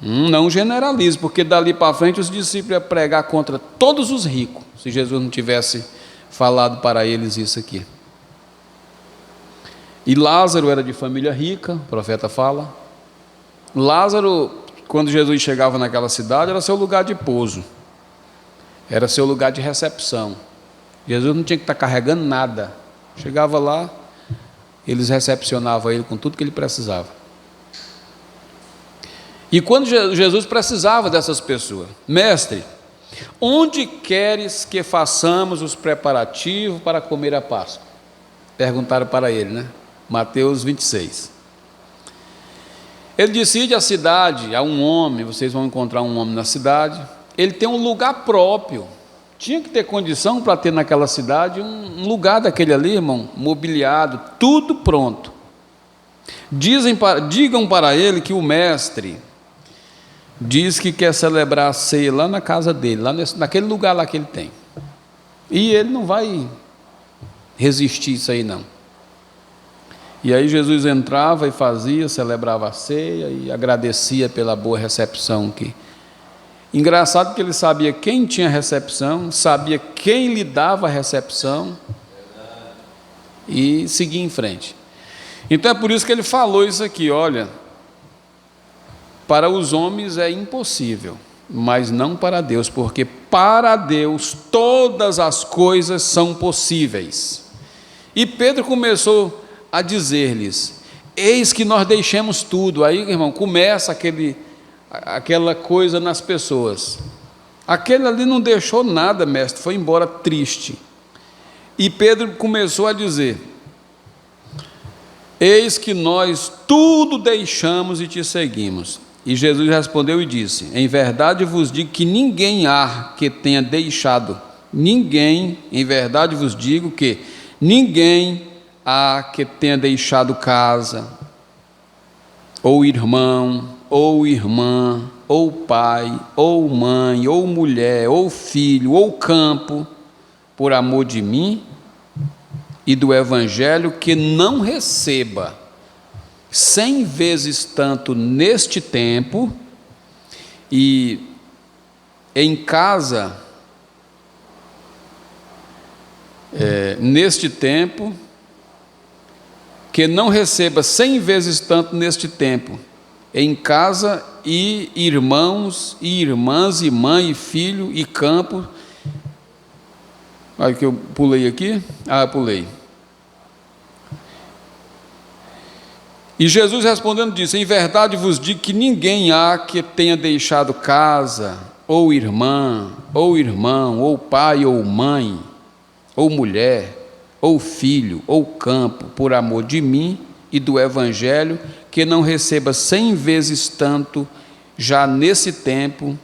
não generalize, porque dali para frente os discípulos iam pregar contra todos os ricos, se Jesus não tivesse falado para eles isso aqui. E Lázaro era de família rica, o profeta fala. Lázaro, quando Jesus chegava naquela cidade, era seu lugar de pouso, era seu lugar de recepção. Jesus não tinha que estar carregando nada, chegava lá, eles recepcionavam ele com tudo que ele precisava. E quando Jesus precisava dessas pessoas: mestre, onde queres que façamos os preparativos para comer a Páscoa? Perguntaram para ele, né? Mateus 26. Ele decide a cidade, há um homem, vocês vão encontrar um homem na cidade, ele tem um lugar próprio, tinha que ter condição para ter naquela cidade um lugar daquele ali, irmão, mobiliado, tudo pronto. Digam para ele que o mestre diz que quer celebrar a ceia lá na casa dele, lá naquele lugar lá que ele tem, e ele não vai resistir isso aí não. E aí Jesus entrava e fazia, celebrava a ceia e agradecia pela boa recepção que... Engraçado que ele sabia quem tinha recepção, sabia quem lhe dava a recepção e seguia em frente. Então é por isso que ele falou isso aqui, olha, para os homens é impossível, mas não para Deus, porque para Deus todas as coisas são possíveis. E Pedro começou a dizer-lhes: eis que nós deixemos tudo. Aí, irmão, começa aquela coisa nas pessoas. Aquele ali não deixou nada, mestre, foi embora triste. E Pedro começou a dizer: eis que nós tudo deixamos e te seguimos. E Jesus respondeu e disse: em verdade vos digo que ninguém há que tenha deixado, ninguém, em verdade vos digo que ninguém há que tenha deixado casa, ou irmão, ou irmã, ou pai, ou mãe, ou mulher, ou filho, ou campo, por amor de mim e do Evangelho, que não receba 100 vezes tanto neste tempo, e em casa neste tempo, que não receba 100 vezes tanto neste tempo, em casa, e irmãos e irmãs, e mãe e filho e campo. Olha que eu pulei aqui. Pulei. E Jesus respondendo disse: em verdade vos digo que ninguém há que tenha deixado casa, ou irmã, ou irmão, ou pai, ou mãe, ou mulher, ou filho, ou campo, por amor de mim e do Evangelho, que não receba 100 vezes tanto já nesse tempo,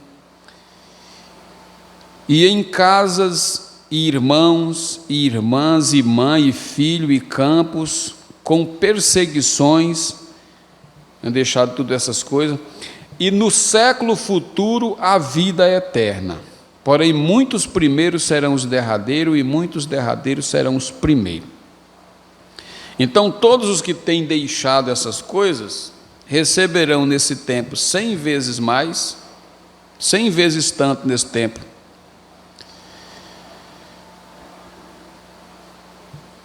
e em casas, e irmãos, e irmãs, e mãe, e filho, e campos, com perseguições, eu deixado tudo essas coisas, e no século futuro a vida eterna. Porém, muitos primeiros serão os derradeiros, e muitos derradeiros serão os primeiros. Então, todos os que têm deixado essas coisas, receberão nesse tempo 100 vezes mais, 100 vezes tanto nesse tempo.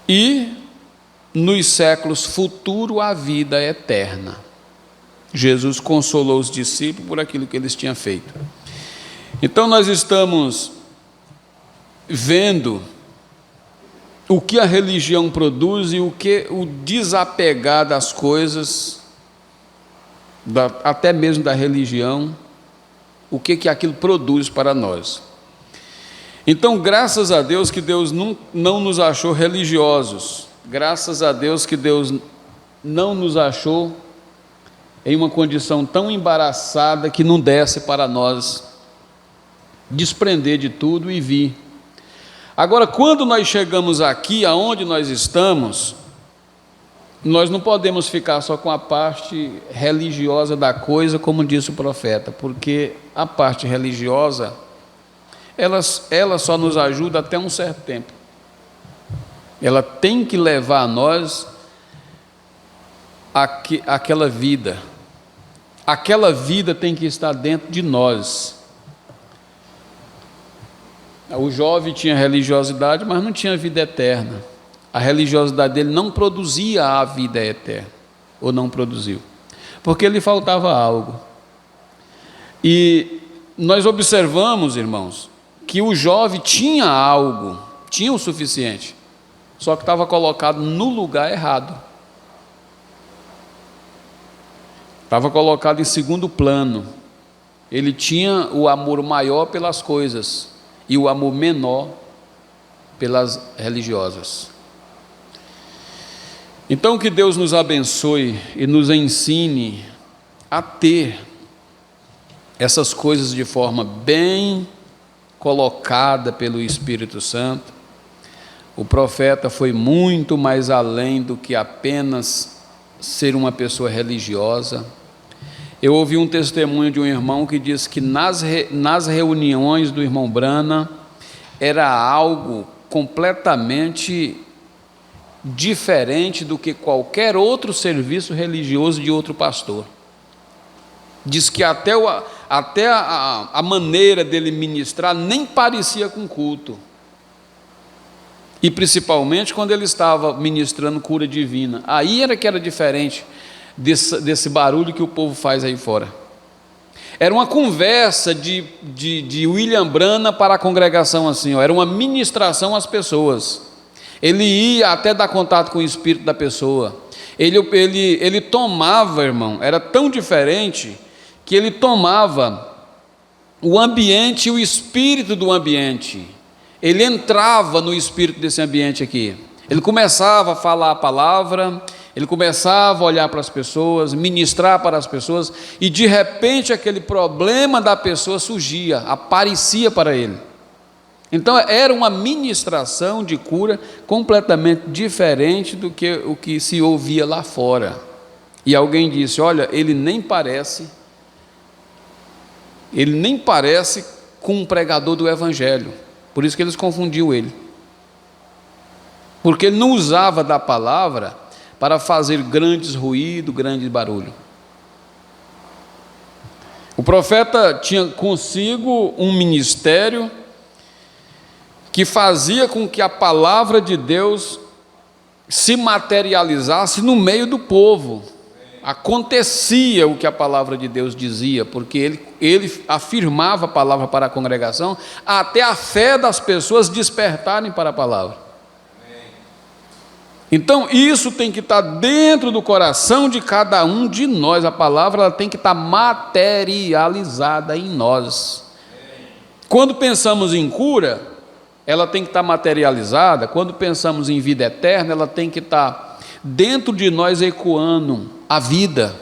E nos séculos futuros a vida eterna. Jesus consolou os discípulos por aquilo que eles tinham feito. Então nós estamos vendo o que a religião produz e o que o desapegar das coisas, até mesmo da religião, o que aquilo produz para nós. Então, graças a Deus que Deus não nos achou religiosos, graças a Deus que Deus não nos achou em uma condição tão embaraçada que não desse para nós desprender de tudo e vir. Agora, quando nós chegamos aqui, aonde nós estamos, nós não podemos ficar só com a parte religiosa da coisa, como disse o profeta, porque a parte religiosa, ela só nos ajuda até um certo tempo. Ela tem que levar a nós aquela vida. Aquela vida tem que estar dentro de nós. O jovem tinha religiosidade, mas não tinha vida eterna. A religiosidade dele não produzia a vida eterna, ou não produziu, porque lhe faltava algo. E nós observamos, irmãos, que o jovem tinha algo, tinha o suficiente, só que estava colocado no lugar errado. Estava colocado em segundo plano. Ele tinha o amor maior pelas coisas e o amor menor pelas religiosas. Então, que Deus nos abençoe e nos ensine a ter essas coisas de forma bem colocada pelo Espírito Santo. O profeta foi muito mais além do que apenas ser uma pessoa religiosa. Eu ouvi um testemunho de um irmão que disse que nas reuniões do irmão Brana era algo completamente diferente do que qualquer outro serviço religioso de outro pastor. Diz que até a maneira dele ministrar nem parecia com culto. E principalmente quando ele estava ministrando cura divina. Aí era que era diferente desse barulho que o povo faz aí fora. Era uma conversa de William Brana para a congregação assim, era uma ministração às pessoas. Ele ia até dar contato com o espírito da pessoa. Ele tomava, irmão, era tão diferente que ele tomava o ambiente e o espírito do ambiente. Ele entrava no espírito desse ambiente aqui. Ele começava a falar a palavra, ele começava a olhar para as pessoas, ministrar para as pessoas, e de repente aquele problema da pessoa surgia, aparecia para ele. Então era uma ministração de cura completamente diferente do que o que se ouvia lá fora. E alguém disse: olha, ele nem parece com um pregador do Evangelho. Por isso que eles confundiam ele, porque ele não usava da palavra para fazer grandes ruídos, grande barulho. O profeta tinha consigo um ministério que fazia com que a palavra de Deus se materializasse no meio do povo. Acontecia o que a palavra de Deus dizia, porque ele afirmava a palavra para a congregação, até a fé das pessoas despertarem para a palavra. Então isso tem que estar dentro do coração de cada um de nós. A palavra ela tem que estar materializada em nós. Quando pensamos em cura, ela tem que estar materializada. Quando pensamos em vida eterna, ela tem que estar dentro de nós ecoando a vida.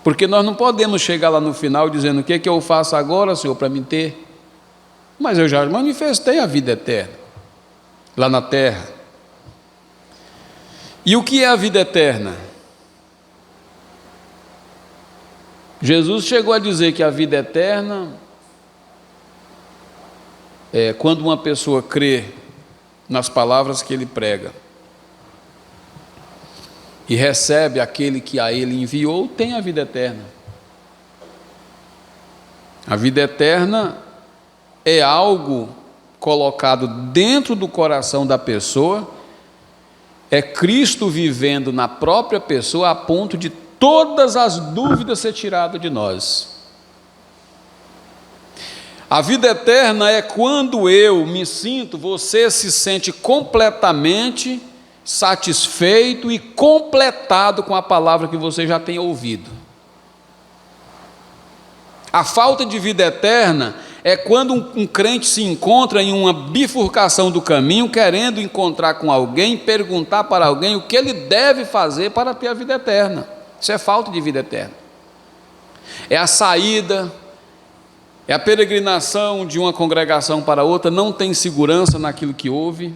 Porque nós não podemos chegar lá no final dizendo: o que é que eu faço agora, Senhor, para me ter? Mas eu já manifestei a vida eterna lá na terra. E o que é a vida eterna? Jesus chegou a dizer que a vida eterna é quando uma pessoa crê nas palavras que ele prega e recebe aquele que a ele enviou, tem a vida eterna. A vida eterna é algo colocado dentro do coração da pessoa, é Cristo vivendo na própria pessoa, a ponto de todas as dúvidas ser tiradas de nós. A vida eterna é quando eu me sinto, você se sente completamente satisfeito e completado com a palavra que você já tem ouvido. A falta de vida eterna é quando um crente se encontra em uma bifurcação do caminho, querendo encontrar com alguém, perguntar para alguém o que ele deve fazer para ter a vida eterna. Isso é falta de vida eterna. É a saída, é a peregrinação de uma congregação para outra, não tem segurança naquilo que ouve.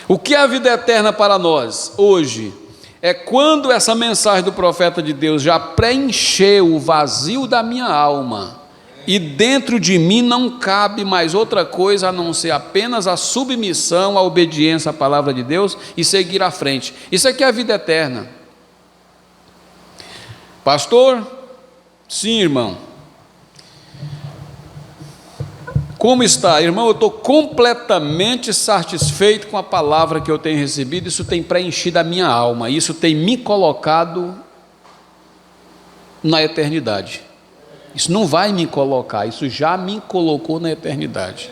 O que é a vida eterna para nós hoje? É quando essa mensagem do profeta de Deus já preencheu o vazio da minha alma, e dentro de mim não cabe mais outra coisa a não ser apenas a submissão, a obediência à palavra de Deus e seguir à frente. Isso aqui é a vida eterna. Pastor? Sim, irmão. Como está? Irmão, eu estou completamente satisfeito com a palavra que eu tenho recebido. Isso tem preenchido a minha alma, isso tem me colocado na eternidade. Isso não vai me colocar, isso já me colocou na eternidade.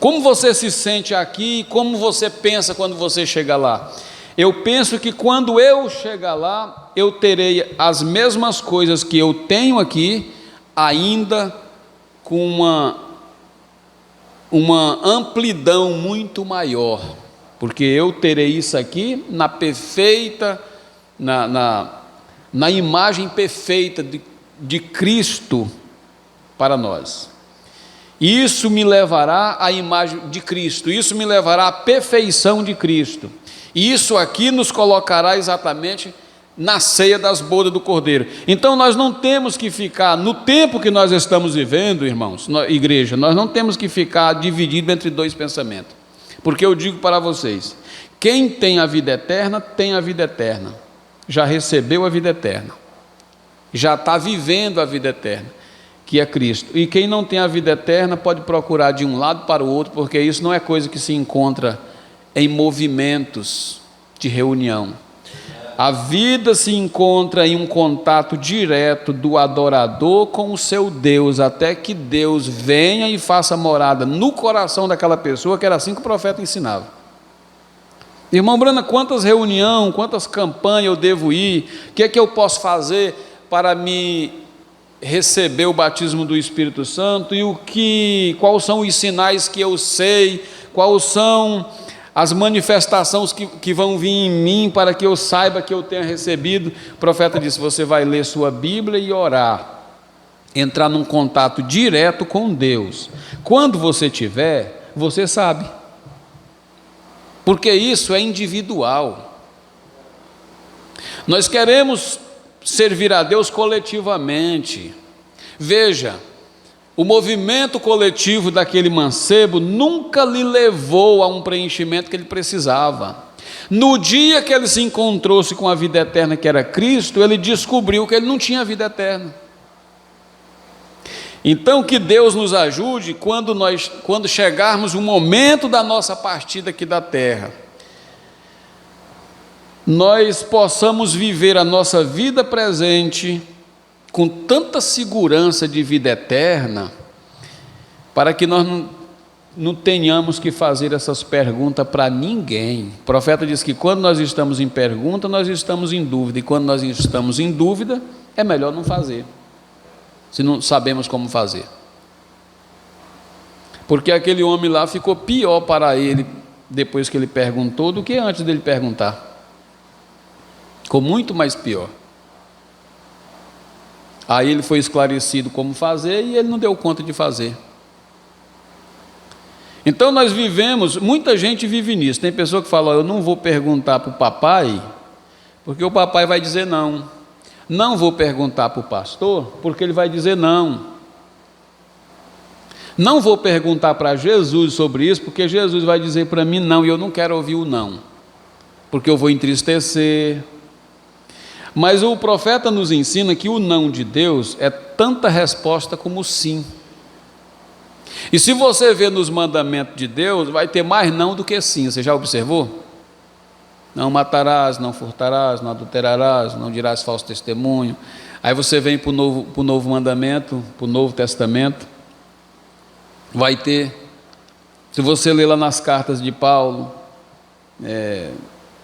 Como você se sente aqui, como você pensa quando você chega lá? Eu penso que quando eu chegar lá, eu terei as mesmas coisas que eu tenho aqui, ainda com uma amplidão muito maior, porque eu terei isso aqui na perfeita, na imagem perfeita de Cristo para nós. Isso me levará à imagem de Cristo, isso me levará à perfeição de Cristo. E isso aqui nos colocará exatamente na ceia das bodas do Cordeiro. Então nós não temos que ficar, no tempo que nós estamos vivendo, irmãos, igreja, nós não temos que ficar dividido entre dois pensamentos. Porque eu digo para vocês, quem tem a vida eterna, tem a vida eterna. Já recebeu a vida eterna. Já está vivendo a vida eterna, que é Cristo. E quem não tem a vida eterna pode procurar de um lado para o outro, porque isso não é coisa que se encontra em movimentos de reunião. A vida se encontra em um contato direto do adorador com o seu Deus, até que Deus venha e faça morada no coração daquela pessoa, que era assim que o profeta ensinava. Irmão Brana, quantas reuniões, quantas campanhas eu devo ir? O que é que eu posso fazer para me receber o batismo do Espírito Santo? E quais são os sinais que eu sei? Quais são as manifestações que vão vir em mim para que eu saiba que eu tenha recebido? O profeta disse: você vai ler sua Bíblia e orar, entrar num contato direto com Deus. Quando você tiver, você sabe, porque isso é individual. Nós queremos servir a Deus coletivamente. Veja, o movimento coletivo daquele mancebo nunca lhe levou a um preenchimento que ele precisava. No dia que ele se encontrou-se com a vida eterna, que era Cristo, ele descobriu que ele não tinha vida eterna. Então, que Deus nos ajude quando chegarmos o momento da nossa partida aqui da terra, nós possamos viver a nossa vida presente com tanta segurança de vida eterna, para que nós não tenhamos que fazer essas perguntas para ninguém. O profeta diz que quando nós estamos em pergunta, nós estamos em dúvida, e quando nós estamos em dúvida, é melhor não fazer, se não sabemos como fazer. Porque aquele homem lá ficou pior para ele depois que ele perguntou do que antes dele perguntar. Ficou muito mais pior. Aí ele foi esclarecido como fazer e ele não deu conta de fazer. Então nós vivemos, muita gente vive nisso. Tem pessoa que fala: eu não vou perguntar para o papai, porque o papai vai dizer não. Não vou perguntar para o pastor, porque ele vai dizer não. Não vou perguntar para Jesus sobre isso, porque Jesus vai dizer para mim não, e eu não quero ouvir o não, porque eu vou entristecer. Mas o profeta nos ensina que o não de Deus é tanta resposta como o sim. E se você vê nos mandamentos de Deus, vai ter mais não do que sim. Você já observou? Não matarás, não furtarás, não adulterarás, não dirás falso testemunho. Aí você vem para o novo mandamento, para o Novo Testamento, vai ter, se você ler lá nas cartas de Paulo,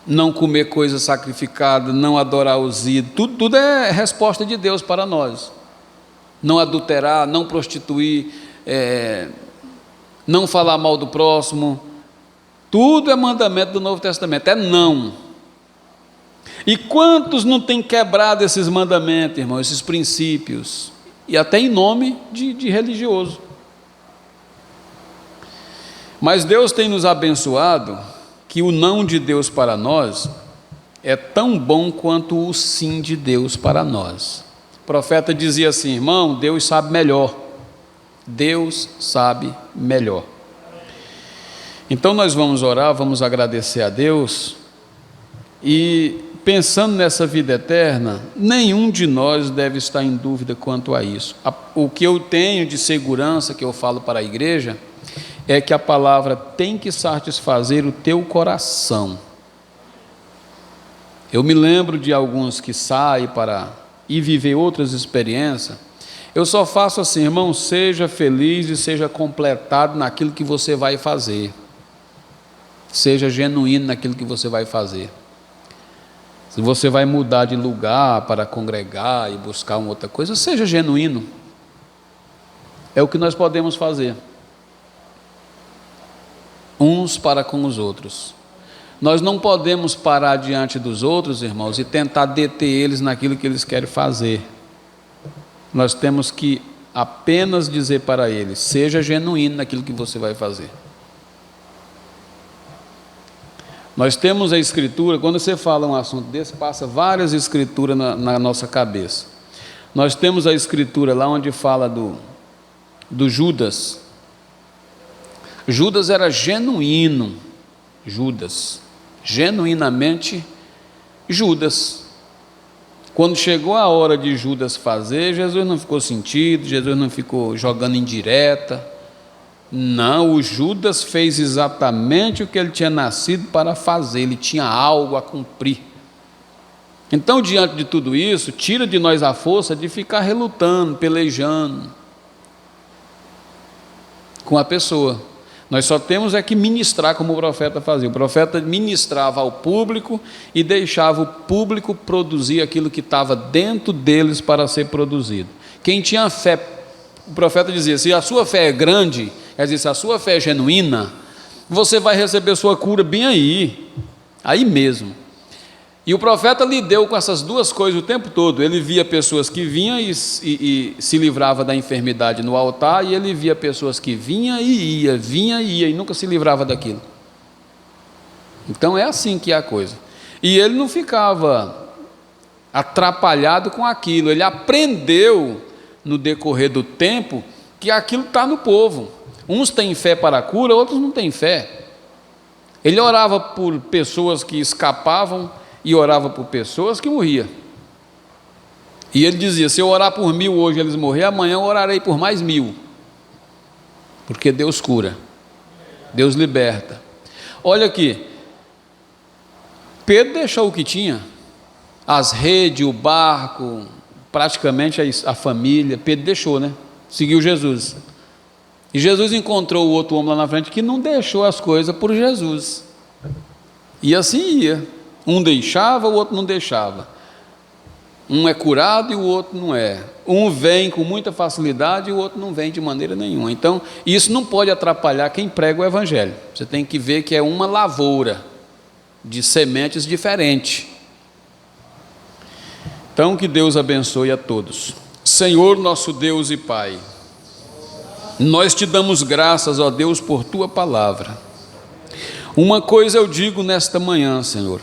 não comer coisa sacrificada, não adorar os ídolos, tudo é resposta de Deus para nós. Não adulterar, não prostituir, não falar mal do próximo, tudo é mandamento do Novo Testamento, é não. E quantos não têm quebrado esses mandamentos, irmão, esses princípios, e até em nome de religioso. Mas Deus tem nos abençoado, que o não de Deus para nós é tão bom quanto o sim de Deus para nós. O profeta dizia assim: irmão, Deus sabe melhor. Deus sabe melhor. Então nós vamos orar, vamos agradecer a Deus, e pensando nessa vida eterna, nenhum de nós deve estar em dúvida quanto a isso. O que eu tenho de segurança, que eu falo para a igreja, é que a palavra tem que satisfazer o teu coração. Eu me lembro de alguns que saem para ir viver outras experiências. Eu só faço assim: irmão, seja feliz e seja completado naquilo que você vai fazer. Seja genuíno naquilo que você vai fazer. Se você vai mudar de lugar para congregar e buscar uma outra coisa, seja genuíno. É o que nós podemos fazer, uns para com os outros. Nós não podemos parar diante dos outros, irmãos, e tentar deter eles naquilo que eles querem fazer. Nós temos que apenas dizer para eles: seja genuíno naquilo que você vai fazer. Nós temos a escritura, quando você fala um assunto desse, passa várias escrituras na nossa cabeça. Nós temos a escritura lá onde fala do Judas. Judas era genuíno, genuinamente Judas. Quando chegou a hora de Judas fazer, Jesus não ficou sentido, Jesus não ficou jogando indireta. Não, o Judas fez exatamente o que ele tinha nascido para fazer, ele tinha algo a cumprir. Então, diante de tudo isso, tira de nós a força de ficar relutando, pelejando com a pessoa. Nós só temos é que ministrar como o profeta fazia. O profeta ministrava ao público e deixava o público produzir aquilo que estava dentro deles para ser produzido. Quem tinha fé, o profeta dizia: se a sua fé é grande, quer dizer, se a sua fé é genuína, você vai receber sua cura bem aí mesmo. E o profeta lidou com essas duas coisas o tempo todo. Ele via pessoas que vinham e se livrava da enfermidade no altar, e ele via pessoas que vinha e ia, e nunca se livrava daquilo. Então é assim que é a coisa. E ele não ficava atrapalhado com aquilo, ele aprendeu no decorrer do tempo que aquilo está no povo. Uns têm fé para a cura, outros não têm fé. Ele orava por pessoas que escapavam e orava por pessoas que morriam. E ele dizia: se eu orar por 1000 hoje eles morrer, amanhã eu orarei por mais 1000. Porque Deus cura, Deus liberta. Olha aqui, Pedro deixou o que tinha, as redes, o barco, praticamente a família. Pedro deixou, né? Seguiu Jesus. E Jesus encontrou o outro homem lá na frente que não deixou as coisas por Jesus. E assim ia. Um deixava, o outro não deixava. Um é curado e o outro não é. Um vem com muita facilidade e o outro não vem de maneira nenhuma. Então, isso não pode atrapalhar quem prega o Evangelho. Você tem que ver que é uma lavoura de sementes diferentes. Então, que Deus abençoe a todos. Senhor, nosso Deus e Pai, nós te damos graças, ó Deus, por tua palavra. Uma coisa eu digo nesta manhã, Senhor: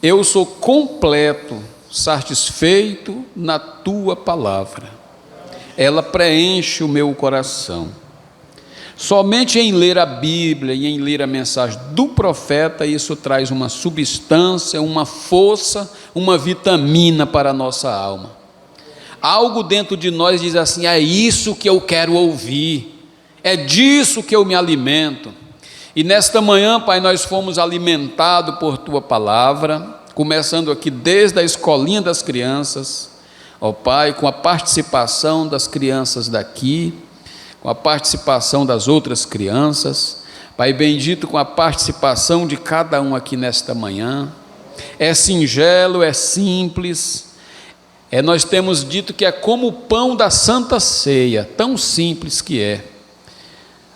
eu sou completo, satisfeito na tua palavra. Ela preenche o meu coração. Somente em ler a Bíblia e em ler a mensagem do profeta, isso traz uma substância, uma força, uma vitamina para a nossa alma. Algo dentro de nós diz assim: é isso que eu quero ouvir, é disso que eu me alimento. E nesta manhã, Pai, nós fomos alimentados por tua palavra, começando aqui desde a escolinha das crianças, ó Pai, com a participação das crianças daqui, com a participação das outras crianças, Pai bendito, com a participação de cada um aqui nesta manhã. É singelo, é simples, nós temos dito que é como o pão da Santa Ceia, tão simples que é,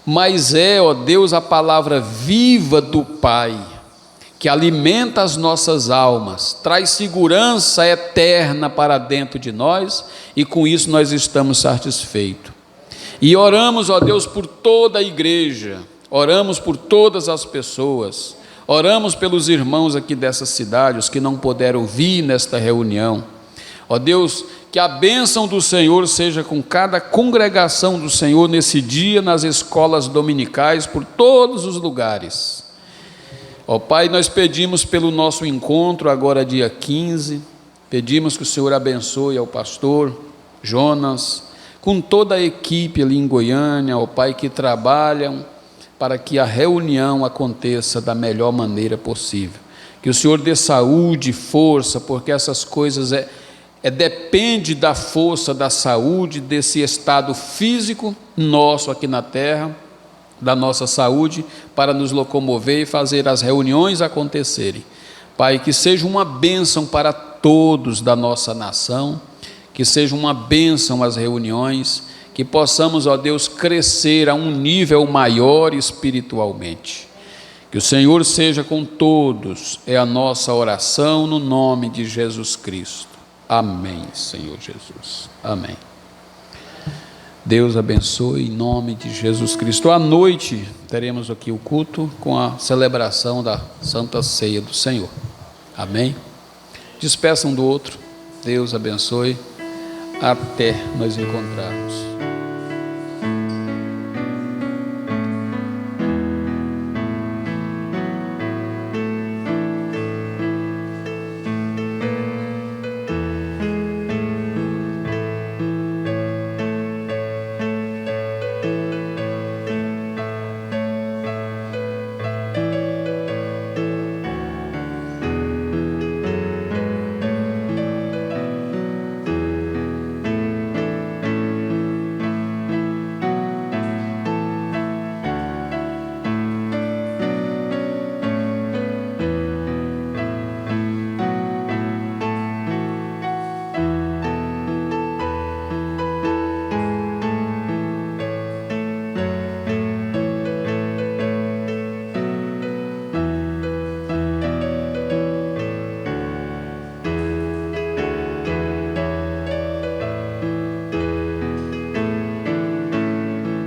mas ó Deus, a palavra viva do Pai, que alimenta as nossas almas, traz segurança eterna para dentro de nós, e com isso nós estamos satisfeitos. E oramos, ó Deus, por toda a igreja, oramos por todas as pessoas, oramos pelos irmãos aqui dessa cidade, os que não puderam vir nesta reunião. Ó Deus, que a bênção do Senhor seja com cada congregação do Senhor nesse dia, nas escolas dominicais, por todos os lugares. Ó Pai, nós pedimos pelo nosso encontro agora dia 15, pedimos que o Senhor abençoe ao pastor Jonas, com toda a equipe ali em Goiânia, ó Pai, que trabalham para que a reunião aconteça da melhor maneira possível. Que o Senhor dê saúde, força, porque essas coisas depende da força, da saúde, desse estado físico nosso aqui na terra, da nossa saúde, para nos locomover e fazer as reuniões acontecerem. Pai, que seja uma bênção para todos da nossa nação, que seja uma bênção as reuniões, que possamos, ó Deus, crescer a um nível maior espiritualmente. Que o Senhor seja com todos, é a nossa oração no nome de Jesus Cristo. Amém, Senhor Jesus. Amém. Deus abençoe em nome de Jesus Cristo. À noite teremos aqui o culto com a celebração da Santa Ceia do Senhor. Amém? Despeçam do outro. Deus abençoe. Até nos encontrarmos.